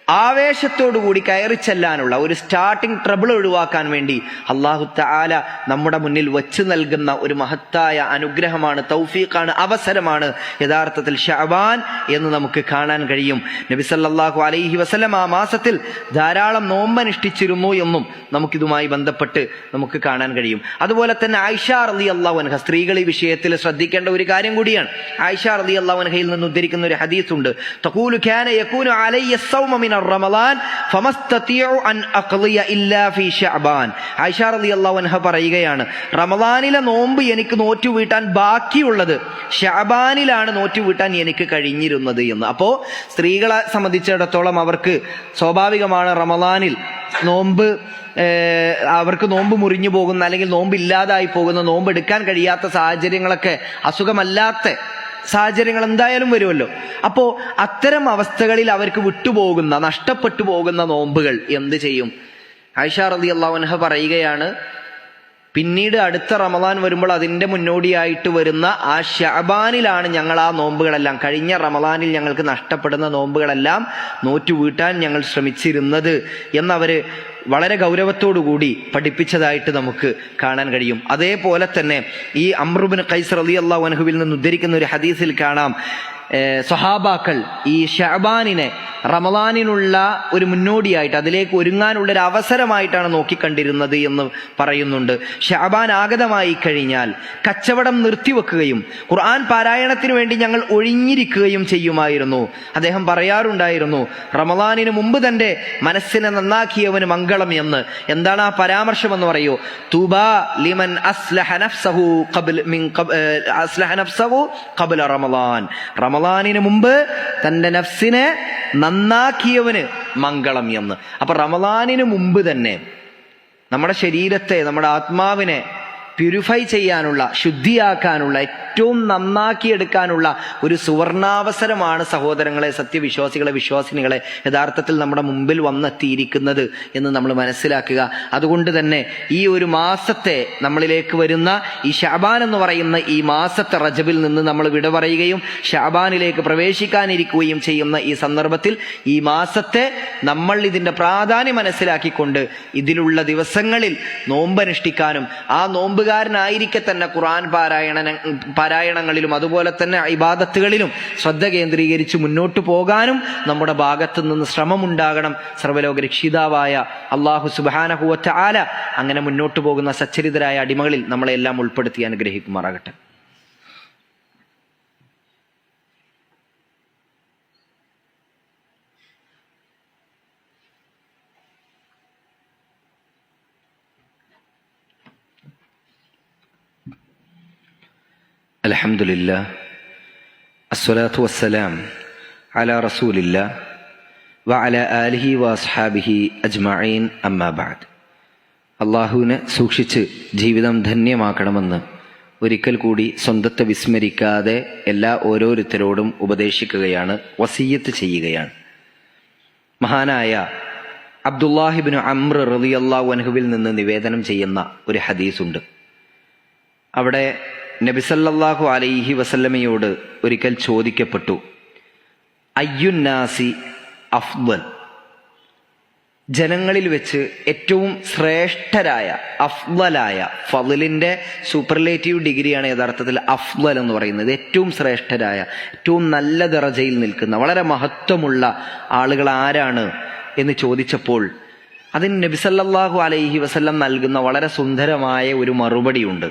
ആവേശത്തോടുകൂടി കയറി ചെല്ലാനുള്ള ഒരു സ്റ്റാർട്ടിംഗ് ട്രബിൾ ഒഴിവാക്കാൻ വേണ്ടി അല്ലാഹു തആല നമ്മുടെ മുന്നിൽ വച്ചു നൽകുന്ന ഒരു മഹത്തായ അനുഗ്രഹമാണ്, തൗഫീഖാണ്, അവസരമാണ് യഥാർത്ഥത്തിൽ ശഅബാൻ എന്ന് നമുക്ക് കാണാൻ കഴിയും. നബി സല്ലല്ലാഹു അലൈഹി വസല്ലം ആ മാസത്തിൽ ധാരാളം നോമ്പനുഷ്ഠിച്ചിരുന്നു എന്നും നമുക്കിതുമായി ബന്ധപ്പെട്ട് നമുക്ക് കാണാൻ കഴിയും. അതുപോലെ തന്നെ ആയിഷ റളിയല്ലാഹു അൻഹ, സ്ത്രീകൾ ഈ വിഷയത്തിൽ ശ്രദ്ധിക്കേണ്ട ഒരു കാര്യം കൂടിയാണ്. ആയിഷ റളിയല്ലാഹു അൻഹയിൽ നിന്ന് ഉദ്ധരിക്കുന്ന ഒരു ഹദീസ് ഉണ്ട്. തഖൂലു കാന യകൂനു അലയ്യ സൗമ മിന റമളാൻ ഫമസ്തതിഉ അൻ അഖ്ളിയ ഇല്ലാ ഫീ ശഅബാൻ. ആയിഷ റളിയല്ലാഹു അൻഹ പറയുകയാണ്, റമളാനിലെ നോമ്പ് എനിക്ക് നോറ്റു വീട്ടാൻ ബാക്കിയുള്ളത് ശഅബാനിലാണ് നോറ്റു വീട്ടാൻ എനിക്ക് കഴിഞ്ഞിരുന്നത് എന്ന്. അപ്പോ സ്ത്രീകളെ സംബന്ധിച്ചിടത്തോളം അവർക്ക് സ്വാഭാവികമാണ് റമളാനിൽ നോമ്പ്, അവർക്ക് നോമ്പ് മുറിഞ്ഞു പോകുന്ന, അല്ലെങ്കിൽ നോമ്പ് ഇല്ലാതായി പോകുന്ന, നോമ്പ് എടുക്കാൻ കഴിയാത്ത സാഹചര്യങ്ങളൊക്കെ, അസുഖമല്ലാത്ത സാഹചര്യങ്ങൾ എന്തായാലും വരുമല്ലോ. അപ്പോ അത്തരം അവസ്ഥകളിൽ അവർക്ക് വിട്ടുപോകുന്ന, നഷ്ടപ്പെട്ടു പോകുന്ന നോമ്പുകൾ എന്ത് ചെയ്യും? ആയിഷ റളിയല്ലാഹു അൻഹ പറയുകയാണ്, പിന്നീട് അടുത്ത റമളാൻ വരുമ്പോൾ അതിന്റെ മുന്നോടിയായിട്ട് വരുന്ന ആ ശഅബാനിലാണ് ഞങ്ങൾ ആ നോമ്പുകളെല്ലാം, കഴിഞ്ഞ റമളാനിൽ ഞങ്ങൾക്ക് നഷ്ടപ്പെടുന്ന നോമ്പുകളെല്ലാം നോറ്റു വീട്ടാൻ ഞങ്ങൾ ശ്രമിച്ചിരുന്നത് എന്നവര് വളരെ ഗൗരവത്തോടുകൂടി പഠിപ്പിച്ചതായിട്ട് നമുക്ക് കാണാൻ കഴിയും. അതേപോലെ തന്നെ ഈ അംർ ഇബ്നു ഖൈസ് റളിയല്ലാഹു അൻഹുവിൽ നിന്ന് ഉദ്ധരിക്കുന്ന ഒരു ഹദീസിൽ കാണാം, സ്വഹാബാക്കൾ ഈ ശഅബാനിനെ റമളാനിനുള്ള ഒരു മുന്നോടിയായിട്ട്, അതിലേക്ക് ഒരുങ്ങാനുള്ള ഒരു അവസരമായിട്ടാണ് നോക്കിക്കണ്ടിരുന്നത് എന്ന് പറയുന്നുണ്ട്. ശഅബാൻ ആഗതമായി കഴിഞ്ഞാൽ കച്ചവടം നിർത്തിവെക്കുകയും ഖുർആൻ പാരായണത്തിന് വേണ്ടി ഞങ്ങൾ ഒഴിഞ്ഞിരിക്കുകയും ചെയ്യുമായിരുന്നു. അദ്ദേഹം പറയാറുണ്ടായിരുന്നു, റമളാനിന് മുമ്പ് തന്റെ മനസ്സിനെ നന്നാക്കിയവന് മംഗളം എന്ന്. എന്താണ് ആ പരാമർശം എന്ന് പറയൂ? തൂബാ ലിമൻ അസ്ലഹ നഫ്സഹു ഖബ്ല റമളാൻ. റമളാനിന് മുമ്പ് തന്റെ നഫ്സിനെ നന്നാക്കിയവന് മംഗളം എന്ന്. അപ്പൊ റമളാനിന് മുമ്പ് തന്നെ നമ്മുടെ ശരീരത്തെ, നമ്മുടെ ആത്മാവിനെ പ്യൂരിഫൈ ചെയ്യാനുള്ള, ശുദ്ധിയാക്കാനുള്ള ഏറ്റവും നന്നാക്കിയെടുക്കാനുള്ള ഒരു സുവർണാവസരമാണ് സഹോദരങ്ങളെ, സത്യവിശ്വാസികളെ, വിശ്വാസിനികളെ യഥാർത്ഥത്തിൽ നമ്മുടെ മുമ്പിൽ വന്നെത്തിയിരിക്കുന്നത് എന്ന് നമ്മൾ മനസ്സിലാക്കുക. അതുകൊണ്ട് തന്നെ ഈ ഒരു മാസത്തെ, നമ്മളിലേക്ക് വരുന്ന ഈ ശഅബാൻ എന്ന് പറയുന്ന ഈ മാസത്തെ, റജബിൽ നിന്ന് നമ്മൾ വിട പറയുകയും ശഅബാനിലേക്ക് പ്രവേശിക്കാനിരിക്കുകയും ചെയ്യുന്ന ഈ സന്ദർഭത്തിൽ ഈ മാസത്തെ നമ്മൾ ഇതിന്റെ പ്രാധാന്യം മനസ്സിലാക്കിക്കൊണ്ട് ഇതിലുള്ള ദിവസങ്ങളിൽ നോമ്പനുഷ്ഠിക്കാനും ആ നോമ്പുകാരനായിരിക്കെ തന്നെ ഖുർആൻ പാരായണങ്ങളിലും അതുപോലെ തന്നെ ഇബാദത്തുകളിലും ശ്രദ്ധ കേന്ദ്രീകരിച്ച് മുന്നോട്ട് പോകാനും നമ്മുടെ ഭാഗത്തു നിന്ന് ശ്രമമുണ്ടാകണം. സർവ്വലോക രക്ഷിതാവായ അല്ലാഹു സുബ്ഹാനഹു വ തആല അങ്ങനെ മുന്നോട്ട് പോകുന്ന സച്ചരിതരായ അടിമകളിൽ നമ്മളെല്ലാം ഉൾപ്പെടുത്തി അനുഗ്രഹിക്കുമാറാകട്ടെ. അൽഹംദുലില്ലാ അസ്സലാത്തു വസ്സലാം അലാ റസൂലില്ലാ വഅലാ ആലിഹി വഅസ്ഹാബിഹി അജ്മഈൻ അമ്മാ ബഅദ്. അള്ളാഹുവിനെ സൂക്ഷിച്ച് ജീവിതം ധന്യമാക്കണമെന്ന് ഒരിക്കൽ കൂടി സ്വന്തത്തെ വിസ്മരിക്കാതെ എല്ലാ ഓരോരുത്തരോടും ഉപദേശിക്കുകയാണ്, വസിയ്യത്ത് ചെയ്യുകയാണ്. മഹാനായ അബ്ദുല്ലാഹിബ്നു അംർ റളിയല്ലാഹു അൻഹുവിൽ നിന്ന് നിവേദനം ചെയ്യുന്ന ഒരു ഹദീസുണ്ട്. അവിടെ നബി സല്ലല്ലാഹു അലൈഹി വസല്ലമയോട് ഒരിക്കൽ ചോദിക്കപ്പെട്ടു, അയ്യുന്നാസി അഫ്ദൽ, ജനങ്ങളിൽ വെച്ച് ഏറ്റവും ശ്രേഷ്ഠരായ, അഫ്ദലായ, ഫളിന്റെ സൂപ്പർലേറ്റീവ് ഡിഗ്രിയാണ് യഥാർത്ഥത്തിൽ അഫ്ദൽ എന്ന് പറയുന്നത്. ഏറ്റവും ശ്രേഷ്ഠരായ, ഏറ്റവും നല്ല ദറജയിൽ നിൽക്കുന്ന, വളരെ മഹത്വമുള്ള ആളുകൾ ആരാണ് എന്ന് ചോദിച്ചപ്പോൾ അതിന് നബി സല്ലല്ലാഹു അലൈഹി വസല്ലം നൽകുന്ന വളരെ സുന്ദരമായ ഒരു മറുപടിയുണ്ട്.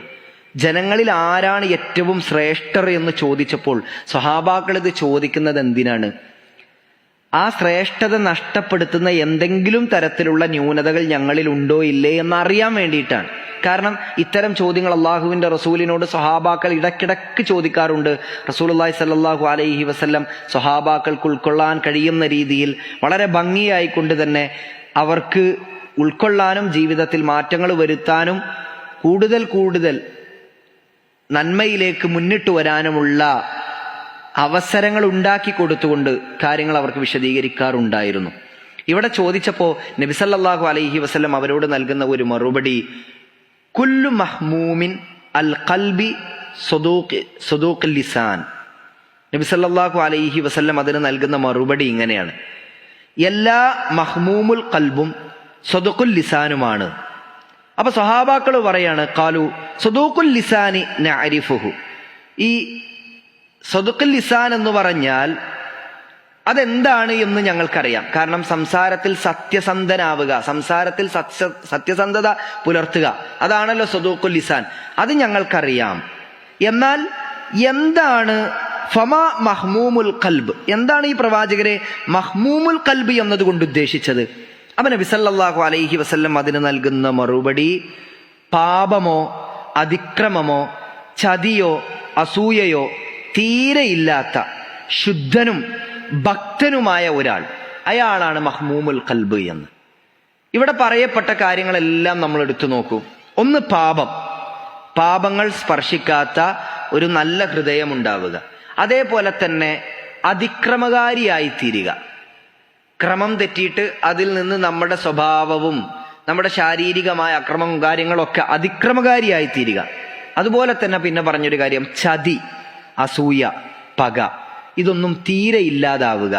ജനങ്ങളിൽ ആരാണ് ഏറ്റവും ശ്രേഷ്ഠർ എന്ന് ചോദിച്ചപ്പോൾ സ്വഹാബാക്കൾ ഇത് ചോദിക്കുന്നത് എന്തിനാണ്? ആ ശ്രേഷ്ഠത നഷ്ടപ്പെടുത്തുന്ന എന്തെങ്കിലും തരത്തിലുള്ള ന്യൂനതകൾ ഞങ്ങളിൽ ഉണ്ടോ ഇല്ലേ എന്നറിയാൻ വേണ്ടിയിട്ടാണ്. കാരണം ഇത്തരം ചോദ്യങ്ങൾ അള്ളാഹുവിന്റെ റസൂലിനോട് സ്വഹാബാക്കൾ ഇടയ്ക്കിടയ്ക്ക് ചോദിക്കാറുണ്ട്. റസൂലുള്ളാഹി സ്വല്ലല്ലാഹു അലൈഹി വസല്ലം സ്വഹാബാക്കൾക്ക് ഉൾക്കൊള്ളാൻ കഴിയുന്ന രീതിയിൽ വളരെ ഭംഗിയായിക്കൊണ്ട് തന്നെ അവർക്ക് ഉൾക്കൊള്ളാനും ജീവിതത്തിൽ മാറ്റങ്ങൾ വരുത്താനും കൂടുതൽ കൂടുതൽ നന്മയിലേക്ക് മുന്നിട്ട് വരാനുമുള്ള അവസരങ്ങൾ ഉണ്ടാക്കി കൊടുത്തുകൊണ്ട് കാര്യങ്ങൾ അവർക്ക് വിശദീകരിക്കാറുണ്ടായിരുന്നു. ഇവിടെ ചോദിച്ചപ്പോൾ നബി സല്ലല്ലാഹു അലൈഹി വസല്ലം അവരോട് നൽകുന്ന ഒരു മറുപടി, കുല്ലു മഹ്മൂമിൻ അൽ ഖൽബി സദൂഖ് ലിസാൻ. നബി സല്ലല്ലാഹു അലൈഹി വസല്ലം അതിന് നൽകുന്ന മറുപടി ഇങ്ങനെയാണ്, എല്ലാ മഹ്മൂമുൽ ഖൽബും സദൂഖുൽ ലിസാനുമാണ്. അപ്പൊ സ്വഹാബാക്കൾ പറയാണ്, ഖാലു സദൂഖുൽ ലിസാനി നഅരിഫുഹു. ഈ സദൂഖുൽ ലിസാൻ എന്ന് പറഞ്ഞാൽ അതെന്താണ് എന്ന് ഞങ്ങൾക്കറിയാം. കാരണം സംസാരത്തിൽ സത്യസന്ധനാവുക, സംസാരത്തിൽ സത്യസന്ധത പുലർത്തുക, അതാണല്ലോ സദൂഖുൽ ലിസാൻ. അത് ഞങ്ങൾക്കറിയാം. എന്നാൽ എന്താണ് ഫമാ മഹ്മൂമുൽ ഖൽബ്, എന്താണ് ഈ പ്രവാചകരെ മഹ്മൂമുൽ ഖൽബ് എന്നതുകൊണ്ട് ഉദ്ദേശിച്ചത്? അപ്പൊ നബി സല്ലല്ലാഹു അലൈഹി വസല്ലം അതിന് നൽകുന്ന മറുപടി, പാപമോ അതിക്രമമോ ചതിയോ അസൂയയോ തീരെയില്ലാത്ത ശുദ്ധനും ഭക്തനുമായ ഒരാൾ, അയാളാണ് മഹ്മൂമുൽ ഖൽബ് എന്ന്. ഇവിടെ പറയപ്പെട്ട കാര്യങ്ങളെല്ലാം നമ്മൾ എടുത്തു നോക്കൂ. ഒന്ന്, പാപങ്ങൾ സ്പർശിക്കാത്ത ഒരു നല്ല ഹൃദയം ഉണ്ടാവുക. അതേപോലെ തന്നെ അതിക്രമകാരിയായി തീരുക, ക്രമം തെറ്റിയിട്ട് അതിൽ നിന്ന് നമ്മുടെ സ്വഭാവവും നമ്മുടെ ശാരീരികമായ അക്രമവും കാര്യങ്ങളൊക്കെ അതിക്രമകാരിയായി തീരുക. അതുപോലെ തന്നെ പിന്നെ പറഞ്ഞൊരു കാര്യം, ചതി, അസൂയ, പക, ഇതൊന്നും തീരെ ഇല്ലാതാവുക.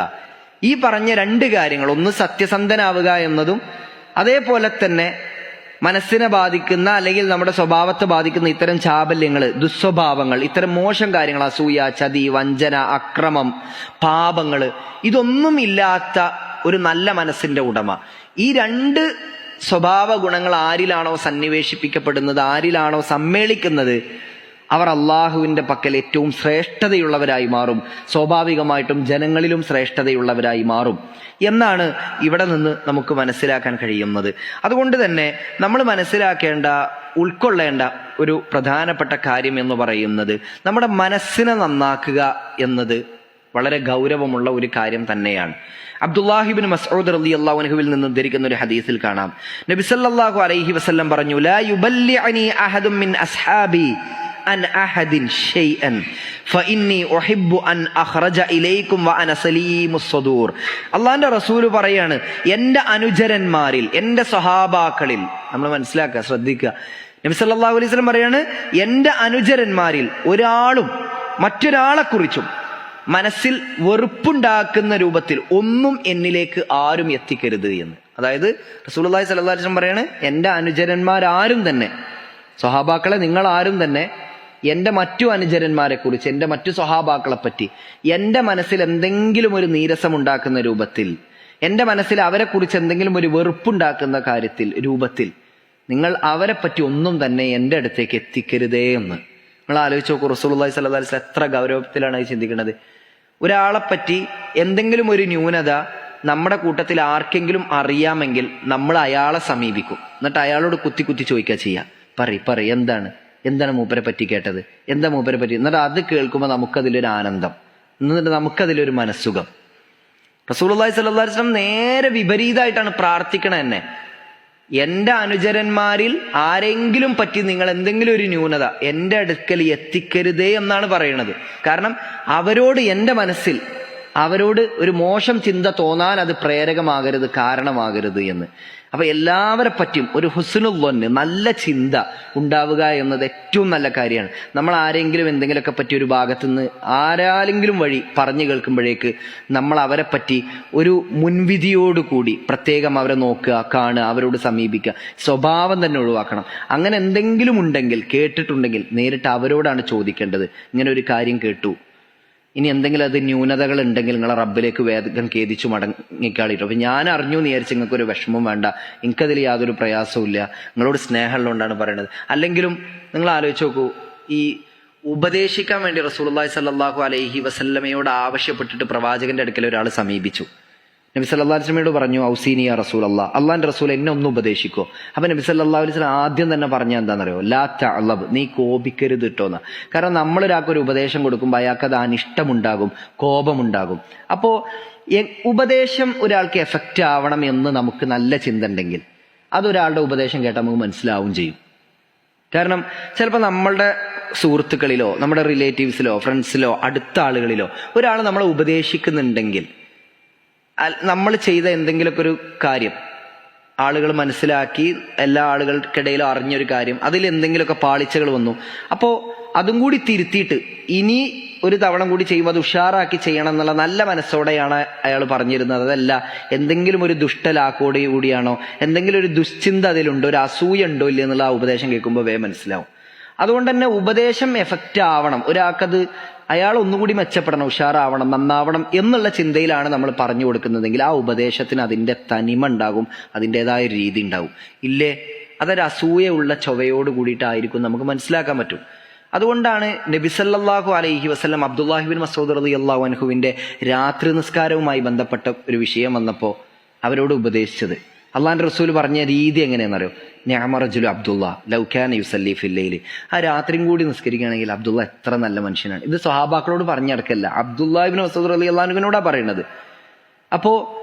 ഈ പറഞ്ഞ രണ്ട് കാര്യങ്ങൾ, ഒന്ന് സത്യസന്ധനാവുക എന്നതും അതേപോലെ തന്നെ മനസ്സിനെ ബാധിക്കുന്ന അല്ലെങ്കിൽ നമ്മുടെ സ്വഭാവത്തെ ബാധിക്കുന്ന ഇത്തരം ചാബല്യങ്ങൾ, ദുസ്വഭാവങ്ങൾ, ഇത്തരം മോശം കാര്യങ്ങൾ, അസൂയ, ചതി, വഞ്ചന, അക്രമം, പാപങ്ങൾ, ഇതൊന്നും ഇല്ലാത്ത ഒരു നല്ല മനസ്സിന്റെ ഉടമ. ഈ രണ്ട് സ്വഭാവ ഗുണങ്ങൾ ആരിലാണോ സന്നിവേശിപ്പിക്കപ്പെടുന്നത്, ആരിലാണോ സമ്മേളിക്കുന്നത്, അവർ അള്ളാഹുവിന്റെ പക്കൽ ഏറ്റവും ശ്രേഷ്ഠതയുള്ളവരായി മാറും. സ്വാഭാവികമായിട്ടും ജനങ്ങളിലും ശ്രേഷ്ഠതയുള്ളവരായി മാറും എന്നാണ് ഇവിടെ നിന്ന് നമുക്ക് മനസ്സിലാക്കാൻ കഴിയുന്നത്. അതുകൊണ്ട് തന്നെ നമ്മൾ മനസ്സിലാക്കേണ്ട, ഉൾക്കൊള്ളേണ്ട ഒരു പ്രധാനപ്പെട്ട കാര്യം എന്ന് പറയുന്നത്, നമ്മുടെ മനസ്സിനെ നന്നാക്കുക എന്നത് വളരെ ഗൗരവമുള്ള ഒരു കാര്യം തന്നെയാണ്. അബ്ദുല്ലാഹിബ്നു മസ്ഊദ് റളിയല്ലാഹു അൻഹുവിൽ നിന്ന് ഉദ്ധരിക്കുന്ന ഒരു ഹദീസിൽ കാണാം, നബി സല്ലല്ലാഹു അലൈഹി വസല്ലം പറഞ്ഞു, ലാ യുബല്ലിഅനി അഹദും മിൻ അസ്ഹാബി അൻ അഹദിൻ ഷൈഅൻ ഫഇന്നി ഉഹിബ്ബു അൻ അഖ്റജ ഇലൈക്കും വഅന സലീമുസ് സദൂർ. അല്ലാഹുവിന്റെ റസൂൽ പറയാണ്, എൻ്റെ അനുചരന്മാരിൽ, എൻ്റെ സ്വഹാബാക്കളിൽ, നമ്മൾ മനസ്സിലാക്കുക, ശ്രദ്ധിക്കുക, നബി സല്ലല്ലാഹു അലൈഹി വസല്ലം പറയാണ്, എൻ്റെ അനുചരന്മാരിൽ ഒരാളും മറ്റൊരാളെ കുറിച്ചും മനസ്സിൽ വെറുപ്പുണ്ടാക്കുന്ന രൂപത്തിൽ ഒന്നും എന്നിലേക്ക് ആരും എത്തിക്കരുത് എന്ന്. അതായത് റസൂലുള്ളാഹി സ്വല്ലല്ലാഹു അലൈഹി വസല്ലം പറയാണ്, എൻ്റെ അനുചരന്മാരാരും തന്നെ, സ്വഹാബാക്കളെ നിങ്ങൾ ആരും തന്നെ എൻ്റെ മറ്റു അനുചരന്മാരെ കുറിച്ച്, എൻ്റെ മറ്റു സ്വഹാബാക്കളെ പറ്റി എൻ്റെ മനസ്സിൽ എന്തെങ്കിലും ഒരു നീരസം ഉണ്ടാക്കുന്ന രൂപത്തിൽ, എൻ്റെ മനസ്സിൽ അവരെ കുറിച്ച് എന്തെങ്കിലും ഒരു വെറുപ്പുണ്ടാക്കുന്ന കാര്യത്തിൽ രൂപത്തിൽ നിങ്ങൾ അവരെ പറ്റി ഒന്നും തന്നെ എൻ്റെ അടുത്തേക്ക് എത്തിക്കരുതേ എന്ന്. നിങ്ങൾ ആലോചിച്ച് നോക്കൂ, റസൂലുള്ളാഹി സ്വല്ലല്ലാഹു അലൈഹി വസല്ലം എത്ര ഗൗരവത്തിലാണ് ചിന്തിക്കുന്നത്. ഒരാളെപ്പറ്റി എന്തെങ്കിലും ഒരു ന്യൂനത നമ്മുടെ കൂട്ടത്തിൽ ആർക്കെങ്കിലും അറിയാമെങ്കിൽ നമ്മൾ അയാളെ സമീപിക്കും, എന്നിട്ട് അയാളോട് കുത്തി കുത്തി ചോദിക്കുക ചെയ്യുക, പറ എന്താണ് മൂപ്പരെ പറ്റി കേട്ടത്, എന്താ മൂപ്പരെ പറ്റി, എന്നിട്ട് അത് കേൾക്കുമ്പോൾ നമുക്കതിലൊരു ആനന്ദം, എന്നിട്ട് നമുക്കതിലൊരു മനസ്സുഖം. റസൂലുള്ളാഹി സ്വല്ലല്ലാഹു അലൈഹി വസല്ലം നേരെ വിപരീതമായിട്ടാണ് പ്രാർത്ഥിക്കണത് തന്നെ. എൻ്റെ അനുചരന്മാരിൽ ആരെങ്കിലും പറ്റി നിങ്ങൾ എന്തെങ്കിലും ഒരു ന്യൂനത എൻ്റെ അടുക്കൽ എത്തിക്കരുതേ എന്നാണ് പറയുന്നത്. കാരണം അവരോട് എൻ്റെ മനസ്സിൽ അവരോട് ഒരു മോശം ചിന്ത തോന്നാൻ അത് പ്രേരകമാകരുത്, കാരണമാകരുത് എന്ന്. അപ്പൊ എല്ലാവരെ പറ്റിയും ഒരു ഹുസ്നുൽ ളന്ന്, നല്ല ചിന്ത ഉണ്ടാവുക എന്നത് ഏറ്റവും നല്ല കാര്യമാണ്. നമ്മൾ ആരെങ്കിലും എന്തെങ്കിലുമൊക്കെ പറ്റി ഒരു ഭാഗത്തുനിന്ന് ആരാലെങ്കിലും വഴി പറഞ്ഞു കേൾക്കുമ്പോഴേക്ക് നമ്മൾ അവരെ പറ്റി ഒരു മുൻവിധിയോടുകൂടി പ്രത്യേകം അവരെ നോക്കുക, കാണുക, അവരോട് സമീപിക്കുക, സ്വഭാവം തന്നെ ഒഴിവാക്കണം. അങ്ങനെ എന്തെങ്കിലും ഉണ്ടെങ്കിൽ, കേട്ടിട്ടുണ്ടെങ്കിൽ നേരിട്ട് അവരോടാണ് ചോദിക്കേണ്ടത്. ഇങ്ങനെ ഒരു കാര്യം കേട്ടു, ഇനി എന്തെങ്കിലും അത് ന്യൂനതകൾ ഉണ്ടെങ്കിൽ നിങ്ങളെ റബ്ബിലേക്ക് വേദം ഖേദിച്ചു മടങ്ങിക്കാളിട്ടോ. അപ്പൊ ഞാൻ അറിഞ്ഞു എന്ന് വിചാരിച്ച് നിങ്ങൾക്ക് ഒരു വിഷമം വേണ്ട, എനിക്കതിൽ യാതൊരു പ്രയാസവും ഇല്ല, നിങ്ങളോട് സ്നേഹമുള്ളതുകൊണ്ടാണ് പറയുന്നത്. അല്ലെങ്കിലും നിങ്ങൾ ആലോചിച്ച് നോക്കൂ, ഈ ഉപദേശിക്കാൻ വേണ്ടി റസൂലുള്ളാഹി സ്വല്ലല്ലാഹു അലൈഹി വസല്ലമയോട് ആവശ്യപ്പെട്ടിട്ട് പ്രവാചകന്റെ അടുക്കൽ ഒരാൾ സമീപിച്ചു. നബി സല്ലല്ലാഹു അലൈഹി വസല്ലമയോട് പറഞ്ഞു, ഔസീനി യാ റസൂലല്ലാഹ്, അള്ളാന്റെ റസൂൽ എന്നെ ഒന്ന് ഉപദേശിക്കോ. അപ്പൊ നബി സല്ലല്ലാഹു അലൈഹി വസല്ലം ആദ്യം തന്നെ പറഞ്ഞ എന്താണെന്നറിയോ, ലാ തഅലബ്, നീ കോപിക്കരുത് കേട്ടോന്ന്. കാരണം നമ്മളൊരാൾക്ക് ഒരു ഉപദേശം കൊടുക്കുമ്പോൾ അയാൾക്ക് അത് അനിഷ്ടമുണ്ടാകും, കോപമുണ്ടാകും. അപ്പോ ഉപദേശം ഒരാൾക്ക് എഫക്റ്റ് ആവണം എന്ന് നമുക്ക് നല്ല ചിന്ത ഉണ്ടെങ്കിൽ അതൊരാളുടെ ഉപദേശം കേട്ടാൽ നമുക്ക് മനസ്സിലാവും ചെയ്യും. കാരണം ചിലപ്പോൾ നമ്മളുടെ സുഹൃത്തുക്കളിലോ നമ്മുടെ റിലേറ്റീവ്സിലോ ഫ്രണ്ട്സിലോ അടുത്ത ആളുകളിലോ ഒരാൾ നമ്മളെ ഉപദേശിക്കുന്നുണ്ടെങ്കിൽ നമ്മൾ ചെയ്ത എന്തെങ്കിലുമൊക്കെ ഒരു കാര്യം ആളുകൾ മനസ്സിലാക്കി, എല്ലാ ആളുകൾക്കിടയിലും അറിഞ്ഞൊരു കാര്യം, അതിൽ എന്തെങ്കിലുമൊക്കെ പാളിച്ചകൾ വന്നു, അപ്പോൾ അതും കൂടി തിരുത്തിയിട്ട് ഇനി ഒരു തവണ കൂടി ചെയ്യുമ്പോൾ അത് ഉഷാറാക്കി ചെയ്യണം എന്നുള്ള നല്ല മനസ്സോടെയാണ് അയാൾ പറഞ്ഞിരുന്നത്. അതല്ല എന്തെങ്കിലും ഒരു ദുഷ്ടലാക്കോടെ കൂടിയാണോ, എന്തെങ്കിലും ഒരു ദുശ്ചിന്ത അതിലുണ്ടോ, ഒരു അസൂയ ഉണ്ടോ ഇല്ല എന്നുള്ള ആ ഉപദേശം കേൾക്കുമ്പോൾ വേഗം മനസ്സിലാവും. അതുകൊണ്ട് തന്നെ ഉപദേശം എഫക്റ്റ് ആവണം, ഒരാൾക്കത് അയാൾ ഒന്നുകൂടി മെച്ചപ്പെടണം, ഉഷാറാവണം, നന്നാവണം എന്നുള്ള ചിന്തയിലാണ് നമ്മൾ പറഞ്ഞു കൊടുക്കുന്നതെങ്കിൽ ആ ഉപദേശത്തിന് അതിൻ്റെ തനിമ ഉണ്ടാകും, അതിൻ്റെതായ രീതി ഉണ്ടാവും. ഇല്ലേ അതൊരു അസൂയുള്ള ചൊവയോട് കൂടിയിട്ടായിരിക്കും നമുക്ക് മനസ്സിലാക്കാൻ പറ്റും. അതുകൊണ്ടാണ് നബി സല്ലല്ലാഹു അലൈഹി വസല്ലം അബ്ദുല്ലാഹി ഇബ്നു മസ്ഊദ് റളിയല്ലാഹു അൻഹുവിന്റെ രാത്രി നിസ്കാരവുമായി ബന്ധപ്പെട്ട ഒരു വിഷയം വന്നപ്പോൾ അവരോട് ഉപദേശിച്ചത്, അള്ളാന്റെ റസൂൽ പറഞ്ഞ രീതി എങ്ങനെയാണെന്നറിയോ, നിഅമ റജുലു അബ്ദുല്ലാ ലൗ കാന യുസല്ലി ഫിൽ ലൈലി, ആ രാത്രിയും കൂടി നിസ്കരിക്കുകയാണെങ്കിൽ അബ്ദുള്ള എത്ര നല്ല മനുഷ്യനാണ്. ഇത് സ്വഹാബാക്കളോട് പറഞ്ഞടക്കല്ല, അബ്ദുല്ലാഹി ഇബ്നു മസ്ഊദ് റളിയല്ലാഹു അൻഹുവിനോടാ പറയുന്നത്. അപ്പോ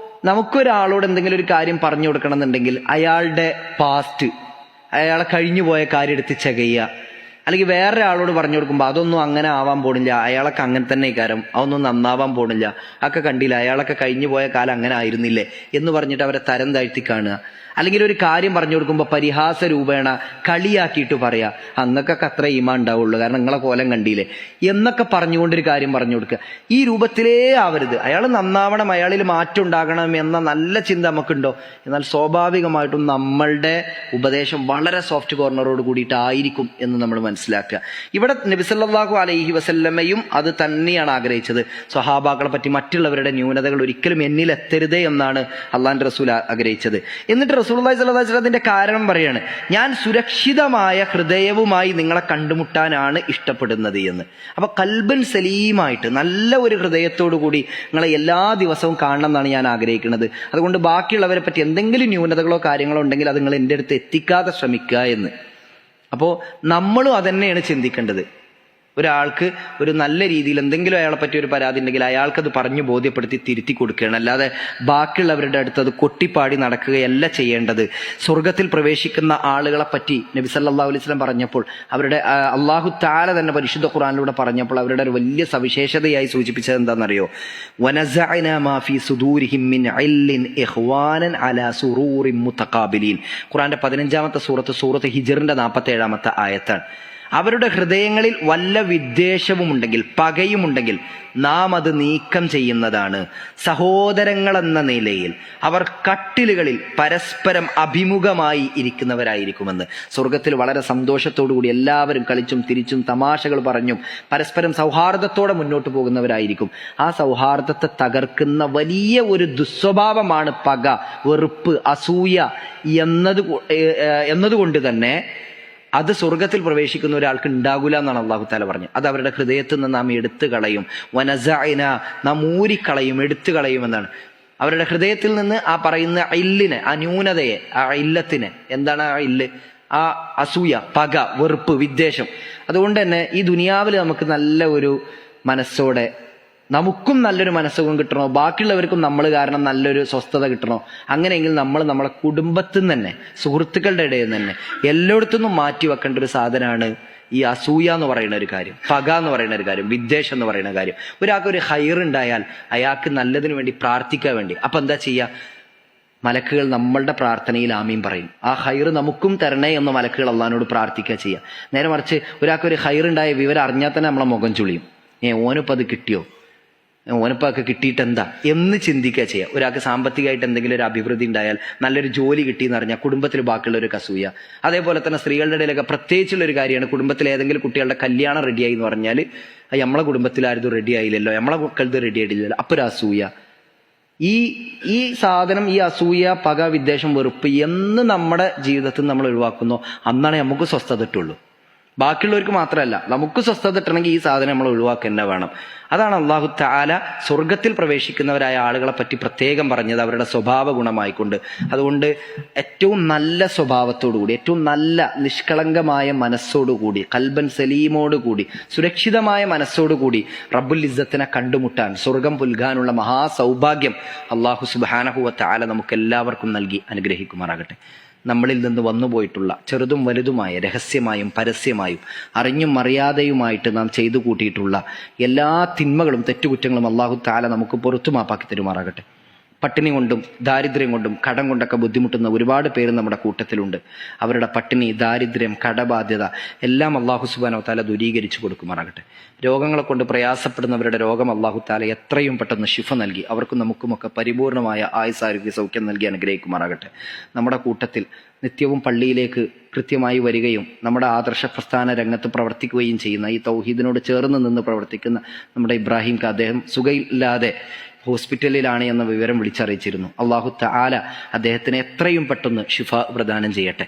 നമുക്കൊരാളോട് എന്തെങ്കിലും ഒരു കാര്യം പറഞ്ഞു കൊടുക്കണം എന്നുണ്ടെങ്കിൽ അയാളുടെ പാസ്റ്റ്, അയാളെ കഴിഞ്ഞു പോയ കാര്യം എടുത്ത് ചെകയുക. അല്ലെങ്കിൽ വേറെ ആളോട് പറഞ്ഞു കൊടുക്കുമ്പോൾ അതൊന്നും അങ്ങനെ ആവാൻ പോണില്ല, അയാളൊക്കെ അങ്ങനെ തന്നെ കാര്യം, അതൊന്നും നന്നാവാൻ പോണില്ല, അതൊക്കെ കണ്ടില്ല, അയാളൊക്കെ കഴിഞ്ഞു പോയ കാലം അങ്ങനെ ആയിരുന്നില്ലേ എന്ന് പറഞ്ഞിട്ട് അവരെ തരം താഴ്ത്തി കാണുക. അല്ലെങ്കിൽ ഒരു കാര്യം പറഞ്ഞു കൊടുക്കുമ്പോൾ പരിഹാസ രൂപേണ കളിയാക്കിയിട്ട് പറയാ, അങ്ങക്കൊക്കെ അത്ര ഈമാൻ ഉണ്ടാവുള്ളൂ കാരണം നിങ്ങളെ കോലം കണ്ടില്ലേ എന്നൊക്കെ പറഞ്ഞുകൊണ്ടൊരു കാര്യം പറഞ്ഞു കൊടുക്കുക. ഈ രൂപത്തിലേ ആവരുത്. അയാൾ നന്നാവണം, അയാളിൽ മാറ്റം ഉണ്ടാകണം എന്ന നല്ല ചിന്ത നമുക്കുണ്ടോ, എന്നാൽ സ്വാഭാവികമായിട്ടും നമ്മളുടെ ഉപദേശം വളരെ സോഫ്റ്റ് കോർണറോട് കൂടിയിട്ടായിരിക്കും എന്ന് നമ്മൾ മനസ്സിലാക്കുക. ഇവിടെ നബി സല്ലല്ലാഹു അലൈഹി വസല്ലമയും അത് തന്നെയാണ് ആഗ്രഹിച്ചത്. സ്വഹാബാക്കളെ പറ്റി മറ്റുള്ളവരുടെ ന്യൂനതകൾ ഒരിക്കലും എന്നിൽ എത്തരുതേ എന്നാണ് അള്ളാന്റെ റസൂൽ ആഗ്രഹിച്ചത്. എന്നിട്ട് റസൂലുള്ളാഹി സ്വല്ലല്ലാഹു അലൈഹി വസല്ലം അതിന്റെ കാരണം പറയാണ്, ഞാൻ സുരക്ഷിതമായ ഹൃദയവുമായി നിങ്ങളെ കണ്ടുമുട്ടാനാണ് ഇഷ്ടപ്പെടുന്നത് എന്ന്. അപ്പൊ കൽബൻ സലീമായിട്ട് നല്ല ഒരു ഹൃദയത്തോടു കൂടി നിങ്ങളെ എല്ലാ ദിവസവും കാണണം എന്നാണ് ഞാൻ ആഗ്രഹിക്കുന്നത്. അതുകൊണ്ട് ബാക്കിയുള്ളവരെ പറ്റി എന്തെങ്കിലും ന്യൂനതകളോ കാര്യങ്ങളോ ഉണ്ടെങ്കിൽ അത് നിങ്ങൾ എൻ്റെ അടുത്ത് എത്തിക്കാതെ ശ്രമിക്കുക എന്ന്. അപ്പോൾ നമ്മളും അതന്നെയാണ് ചിന്തിക്കേണ്ടത്. ഒരാൾക്ക് ഒരു നല്ല രീതിയിൽ എന്തെങ്കിലും അയാളെ പറ്റി ഒരു പരാതി ഉണ്ടെങ്കിൽ അയാൾക്കത് പറഞ്ഞു ബോധ്യപ്പെടുത്തി തിരുത്തി കൊടുക്കുകയാണ്. അല്ലാതെ ബാക്കിയുള്ളവരുടെ അടുത്ത് അത് കൊട്ടിപ്പാടി നടക്കുകയല്ല ചെയ്യേണ്ടത്. സ്വർഗത്തിൽ പ്രവേശിക്കുന്ന ആളുകളെ പറ്റി നബി സല്ലല്ലാഹു അലൈഹി വസല്ലം പറഞ്ഞപ്പോൾ, അവരുടെ അല്ലാഹു തആല തന്നെ പരിശുദ്ധ ഖുർആനിലൂടെ പറഞ്ഞപ്പോൾ അവരുടെ ഒരു വലിയ സവിശേഷതയായി സൂചിപ്പിച്ചത് എന്താണെന്നറിയോ? വനസഅനാ മാ ഫീ സുദൂരിഹിം മിൻ ഇല്ലിൻ ഇഖ്വാനൻ അലാ സുറൂറിൻ മുതഖാബിലീൻ. ഖുർആന്റെ 15-ാമത്തെ സൂറത്ത് ഹിജ്റിന്റെ 47-ാമത്തെ ആയത്താണ്. അവരുടെ ഹൃദയങ്ങളിൽ വല്ല വിദ്വേഷവുമുണ്ടെങ്കിൽ, പകയുമുണ്ടെങ്കിൽ നാം അത് നീക്കം ചെയ്യുന്നതാണ്. സഹോദരങ്ങളെന്ന നിലയിൽ അവർ കട്ടിലുകളിൽ പരസ്പരം അഭിമുഖമായി ഇരിക്കുന്നവരായിരിക്കുമെന്ന്. സ്വർഗത്തിൽ വളരെ സന്തോഷത്തോടുകൂടി എല്ലാവരും കളിച്ചും തിരിച്ചും തമാശകൾ പറഞ്ഞും പരസ്പരം സൗഹാർദ്ദത്തോടെ മുന്നോട്ട് പോകുന്നവരായിരിക്കും. ആ സൗഹാർദ്ദത്തെ തകർക്കുന്ന വലിയ ഒരു ദുസ്വഭാവമാണ് പക, വെറുപ്പ്, അസൂയ എന്നതുകൊണ്ട് തന്നെ അത് സ്വർഗത്തിൽ പ്രവേശിക്കുന്ന ഒരാൾക്ക് ഉണ്ടാകൂല എന്നാണ് അല്ലാഹു തആല പറഞ്ഞത്. അത് അവരുടെ ഹൃദയത്തിൽ നിന്ന് നാം എടുത്തു കളയും. വനസഅന, നാം ഊരിക്കളയും, എടുത്തു കളയും എന്നാണ്. അവരുടെ ഹൃദയത്തിൽ നിന്ന് ആ പറയുന്ന ഇല്ലിനെ, ആ ന്യൂനതയെ, ആ ഇല്ലത്തിനെ, എന്താണ് ആ ഇല്ല്? ആ അസൂയ, പക, വെറുപ്പ്, വിദ്വേഷം. അതുകൊണ്ട് തന്നെ ഈ ദുനിയാവിൽ നമുക്ക് നല്ല ഒരു മനസ്സോടെ, നമുക്കും നല്ലൊരു മനസ്സുഖം കിട്ടണോ, ബാക്കിയുള്ളവർക്കും നമ്മൾ കാരണം നല്ലൊരു സ്വസ്ഥത കിട്ടണോ, അങ്ങനെയെങ്കിൽ നമ്മൾ നമ്മളെ കുടുംബത്തിൽ നിന്ന് തന്നെ, സുഹൃത്തുക്കളുടെ ഇടയിൽ നിന്ന് തന്നെ എല്ലായിടത്തുനിന്നും മാറ്റി വെക്കേണ്ട ഒരു സാധനമാണ് ഈ അസൂയ എന്ന് പറയുന്ന ഒരു കാര്യം, പക എന്ന് പറയുന്ന ഒരു കാര്യം, വിദ്വേഷം എന്ന് പറയുന്ന കാര്യം. ഒരാൾക്ക് ഒരു ഹൈർ ഉണ്ടായാൽ അയാൾക്ക് നല്ലതിനു വേണ്ടി പ്രാർത്ഥിക്കാൻ വേണ്ടി, അപ്പൊ എന്താ ചെയ്യുക? മലക്കുകൾ നമ്മളുടെ പ്രാർത്ഥനയിൽ ആമീൻ പറയും. ആ ഹൈർ നമുക്കും തരണേ എന്ന് മലക്കുകൾ അള്ളാഹിനോട് പ്രാർത്ഥിക്കുക ചെയ്യുക. നേരെ മറിച്ച് ഒരാൾക്ക് ഒരു ഹൈർ ഉണ്ടായ വിവരം അറിഞ്ഞാൽ തന്നെ നമ്മളെ മുഖം ചുളിയും. ഓനിപ്പോൾ അത് കിട്ടിയോ, ഓനപ്പൊക്കെ കിട്ടിയിട്ട് എന്താ എന്ന് ചിന്തിക്കുക ചെയ്യുക. ഒരാൾക്ക് സാമ്പത്തികമായിട്ട് എന്തെങ്കിലും ഒരു അഭിവൃദ്ധി ഉണ്ടായാൽ, നല്ലൊരു ജോലി കിട്ടിയെന്ന് അറിഞ്ഞാൽ കുടുംബത്തിൽ ബാക്കിയുള്ള ഒരു അസൂയ. അതേപോലെ തന്നെ സ്ത്രീകളുടെ ഇടയിലൊക്കെ പ്രത്യേകിച്ചുള്ള ഒരു കാര്യമാണ്, കുടുംബത്തിൽ ഏതെങ്കിലും കുട്ടികളുടെ കല്യാണം റെഡിയായി എന്ന് പറഞ്ഞാൽ നമ്മളെ കുടുംബത്തിൽ ആരും റെഡി ആയില്ലല്ലോ, നമ്മളെ മക്കളത് റെഡി ആയിട്ടില്ലല്ലോ, അപ്പൊ ഒരു അസൂയ. ഈ സാധനം, ഈ അസൂയ, പക, വിദ്വേഷം, വെറുപ്പ് എന്ന് നമ്മുടെ ജീവിതത്തിൽ നമ്മൾ ഒഴിവാക്കുന്നോ അന്നാണ് നമുക്ക് സ്വസ്ഥത കിട്ടുള്ളൂ. ബാക്കിയുള്ളവർക്ക് മാത്രമല്ല, നമുക്ക് സ്വസ്ഥത കിട്ടണമെങ്കിൽ ഈ സാധനം നമ്മൾ ഒഴിവാക്കുക തന്നെ വേണം. അതാണ് അല്ലാഹു തആല സ്വർഗത്തിൽ പ്രവേശിക്കുന്നവരായ ആളുകളെ പറ്റി പ്രത്യേകം പറഞ്ഞത്, അവരുടെ സ്വഭാവ ഗുണമായിക്കൊണ്ട്. അതുകൊണ്ട് ഏറ്റവും നല്ല സ്വഭാവത്തോടുകൂടി, ഏറ്റവും നല്ല നിഷ്കളങ്കമായ മനസ്സോടുകൂടി, കൽബൻ സലീമോടുകൂടി, സുരക്ഷിതമായ മനസ്സോടുകൂടി റബ്ബുൽ ഇസ്സത്തിനെ കണ്ടുമുട്ടാൻ, സ്വർഗം പുൽകാനുള്ള മഹാസൗഭാഗ്യം അല്ലാഹു സുബ്ഹാനഹു വ തആല നമുക്ക് എല്ലാവർക്കും നൽകി അനുഗ്രഹിക്കുമാറാകട്ടെ. നമ്മളിൽ നിന്ന് വന്നുപോയിട്ടുള്ള ചെറുതും വലുതുമായ, രഹസ്യമായും പരസ്യമായും, അറിഞ്ഞും അറിയാതെയുമായിട്ട് നാം ചെയ്തു കൂട്ടിയിട്ടുള്ള എല്ലാ തിന്മകളും തെറ്റുകുറ്റങ്ങളും അല്ലാഹു തആല നമുക്ക് പുറത്തു മാപ്പാക്കി തരുമാറാകട്ടെ. പട്ടിണി കൊണ്ടും ദാരിദ്ര്യം കൊണ്ടും കടം കൊണ്ടൊക്കെ ബുദ്ധിമുട്ടുന്ന ഒരുപാട് പേര് നമ്മുടെ കൂട്ടത്തിലുണ്ട്. അവരുടെ പട്ടിണി, ദാരിദ്ര്യം, കടബാധ്യത എല്ലാം അല്ലാഹു സുബ്ഹാനഹു വ തആല ദൂരീകരിച്ചു കൊടുക്കുമാറാകട്ടെ. രോഗങ്ങളെ കൊണ്ട് പ്രയാസപ്പെടുന്നവരുടെ രോഗം അല്ലാഹു തആല എത്രയും പെട്ടെന്ന് ശിഫ നൽകി അവർക്കും നമുക്കുമൊക്കെ പരിപൂർണമായ ആയുസ്സാരോഗ്യ സൗഖ്യം നൽകി അനുഗ്രഹിക്കുമാറാകട്ടെ. നമ്മുടെ കൂട്ടത്തിൽ നിത്യവും പള്ളിയിലേക്ക് കൃത്യമായി വരികയും നമ്മുടെ ആദർശ പ്രസ്ഥാന രംഗത്ത് പ്രവർത്തിക്കുകയും ചെയ്യുന്ന, ഈ തൗഹീദിനോട് ചേർന്ന് നിന്ന് പ്രവർത്തിക്കുന്ന നമ്മുടെ ഇബ്രാഹിം ക, അദ്ദേഹം സുഖമില്ലാതെ ഹോസ്പിറ്റലിലാണ് എന്ന വിവരം വിളിച്ചറിയിച്ചിരുന്നു. അല്ലാഹു തആല അദ്ദേഹത്തിന് എത്രയും പെട്ടെന്ന് ശിഫ പ്രദാനം ചെയ്യട്ടെ.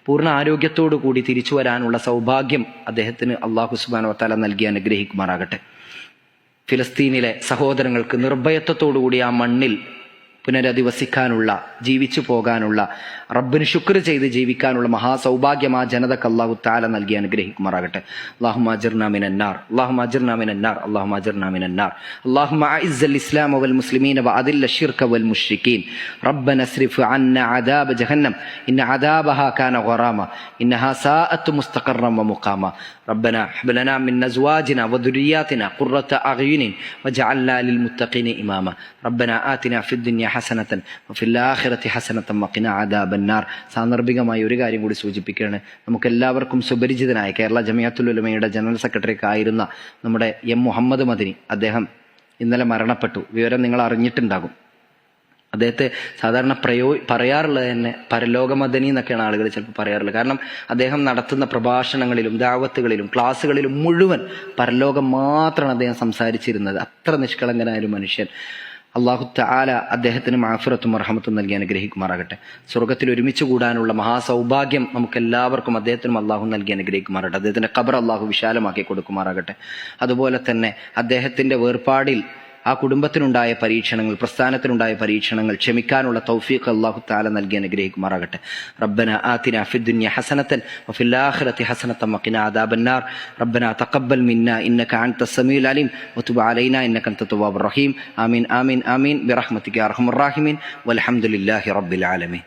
പൂർണ്ണ ആരോഗ്യത്തോടു കൂടി തിരിച്ചു വരാനുള്ള സൗഭാഗ്യം അദ്ദേഹത്തിന് അല്ലാഹു സുബ്ഹാനഹു വ തആല നൽകി അനുഗ്രഹിക്കുമാറാകട്ടെ. ഫിലസ്തീനിലെ സഹോദരങ്ങൾക്ക് നിർഭയത്വത്തോടുകൂടി ആ മണ്ണിൽ പുനരധിവസിക്കാനുള്ള, ജീവിച്ചു പോകാനുള്ള, റബ്ബിന് ശുക്ർ ചെയ്ത് ജീവിക്കാനുള്ള മഹാസൗഭാഗ്യം ആ ജനതക്ക് അല്ലാഹു തആല നൽകി അനുഗ്രഹിക്കുമാറാകട്ടെ. അല്ലാഹുമ്മ അജിർനാ മിനന്നാർ, അല്ലാഹുമ്മ അജിർനാ മിനന്നാർ, അല്ലാഹുമ്മ അജിർനാ മിനന്നാർ. അല്ലാഹുമ്മ അഇസ്സൽ ഇസ്ലാമ വൽ മുസ്ലിമീന വഅദില്ല ശിർക വൽ മുശ്രിക്കീൻ. റബ്ബന സ്രിഫ് അന്നാ അദാബ ജഹന്നം ഇന്ന അദാബഹാ കാന ഗറാമ ഇന്നഹാ സാഅത്ത് മുസ്തഖറൻ വമുഖാമ. ربنا هب لنا من أزواجنا وذرياتنا قرة أعين واجعلنا للمتقين إماما. ربنا آتنا في الدنيا حسنة وفي الآخرة حسنة وقنا عذاب النار. സാന്ദർഭികമായി ഒരു കാര്യം കൂടി സൂചിപ്പിക്കുകയാണ്. നമുക്ക് എല്ലാവർക്കും സുപരിചിതനായ കേരള ജമിയത്തുൽ ഉലമയുടെ ജനറൽ സെക്രട്ടറി ആയിരുന്ന നമ്മുടെ എം മുഹമ്മദ് മദനി, അദ്ദേഹം ഇന്നലെ മരണപ്പെട്ടു. വിവരം നിങ്ങൾ അറിഞ്ഞിട്ടുണ്ടാകും. അദ്ദേഹത്തെ സാധാരണ പറയാറുള്ളത് തന്നെ പരലോക മദനി എന്നൊക്കെയാണ് ആളുകൾ ചിലപ്പോൾ പറയാറുള്ളത്. കാരണം അദ്ദേഹം നടത്തുന്ന പ്രഭാഷണങ്ങളിലും ദാവത്തുകളിലും ക്ലാസ്സുകളിലും മുഴുവൻ പരലോകം മാത്രമാണ് അദ്ദേഹം സംസാരിച്ചിരുന്നത്. അത്ര നിഷ്കളങ്കനായ ഒരു മനുഷ്യൻ. അല്ലാഹു തആല അദ്ദേഹത്തിന് മഗ്ഫിറത്തും റഹ്മത്തും നൽകി അനുഗ്രഹിക്കുമാറാകട്ടെ. സ്വർഗത്തിൽ ഒരുമിച്ച് കൂടാനുള്ള മഹാസൗഭാഗ്യം നമുക്ക് എല്ലാവർക്കും അദ്ദേഹത്തിനും അല്ലാഹു നൽകി അനുഗ്രഹിക്കുമാറാകട്ടെ. അദ്ദേഹത്തിന്റെ ഖബർ അല്ലാഹു വിശാലമാക്കി കൊടുക്കുമാറാകട്ടെ. അതുപോലെ തന്നെ അദ്ദേഹത്തിന്റെ വേർപാടിൽ ആ കുടുംബത്തിനുണ്ടായ പരീക്ഷണങ്ങൾ, പ്രസ്ഥാനത്തിനുണ്ടായ പരീക്ഷണങ്ങൾ ക്ഷമിക്കാനുള്ള തൗഫീഖ് അല്ലാഹു തആല നൽകി അനുഗ്രഹിക്കുമാറാകട്ടെ. റബ്ബന ആതിനാ ഫിദ്ദുനിയ ഹസനതൻ വഫിൽ ആഖിറതി ഹസനതൻ വഖിനാ അദാബന്നാർ. റബ്ബന തഖബ്ബൽ മിന്നാ ഇന്നക അൻതസ് സമീഉൽ അലീം വതുബ് അലൈനാ ഇന്നക അൻതത് തവ്വാബുർ റഹീം. ആമീൻ ആമീൻ ആമീൻ ബിറഹ്മതിക യാ അർഹമർ റഹീമീൻ വൽഹംദുലില്ലാഹി റബ്ബിൽ ആലമീൻ.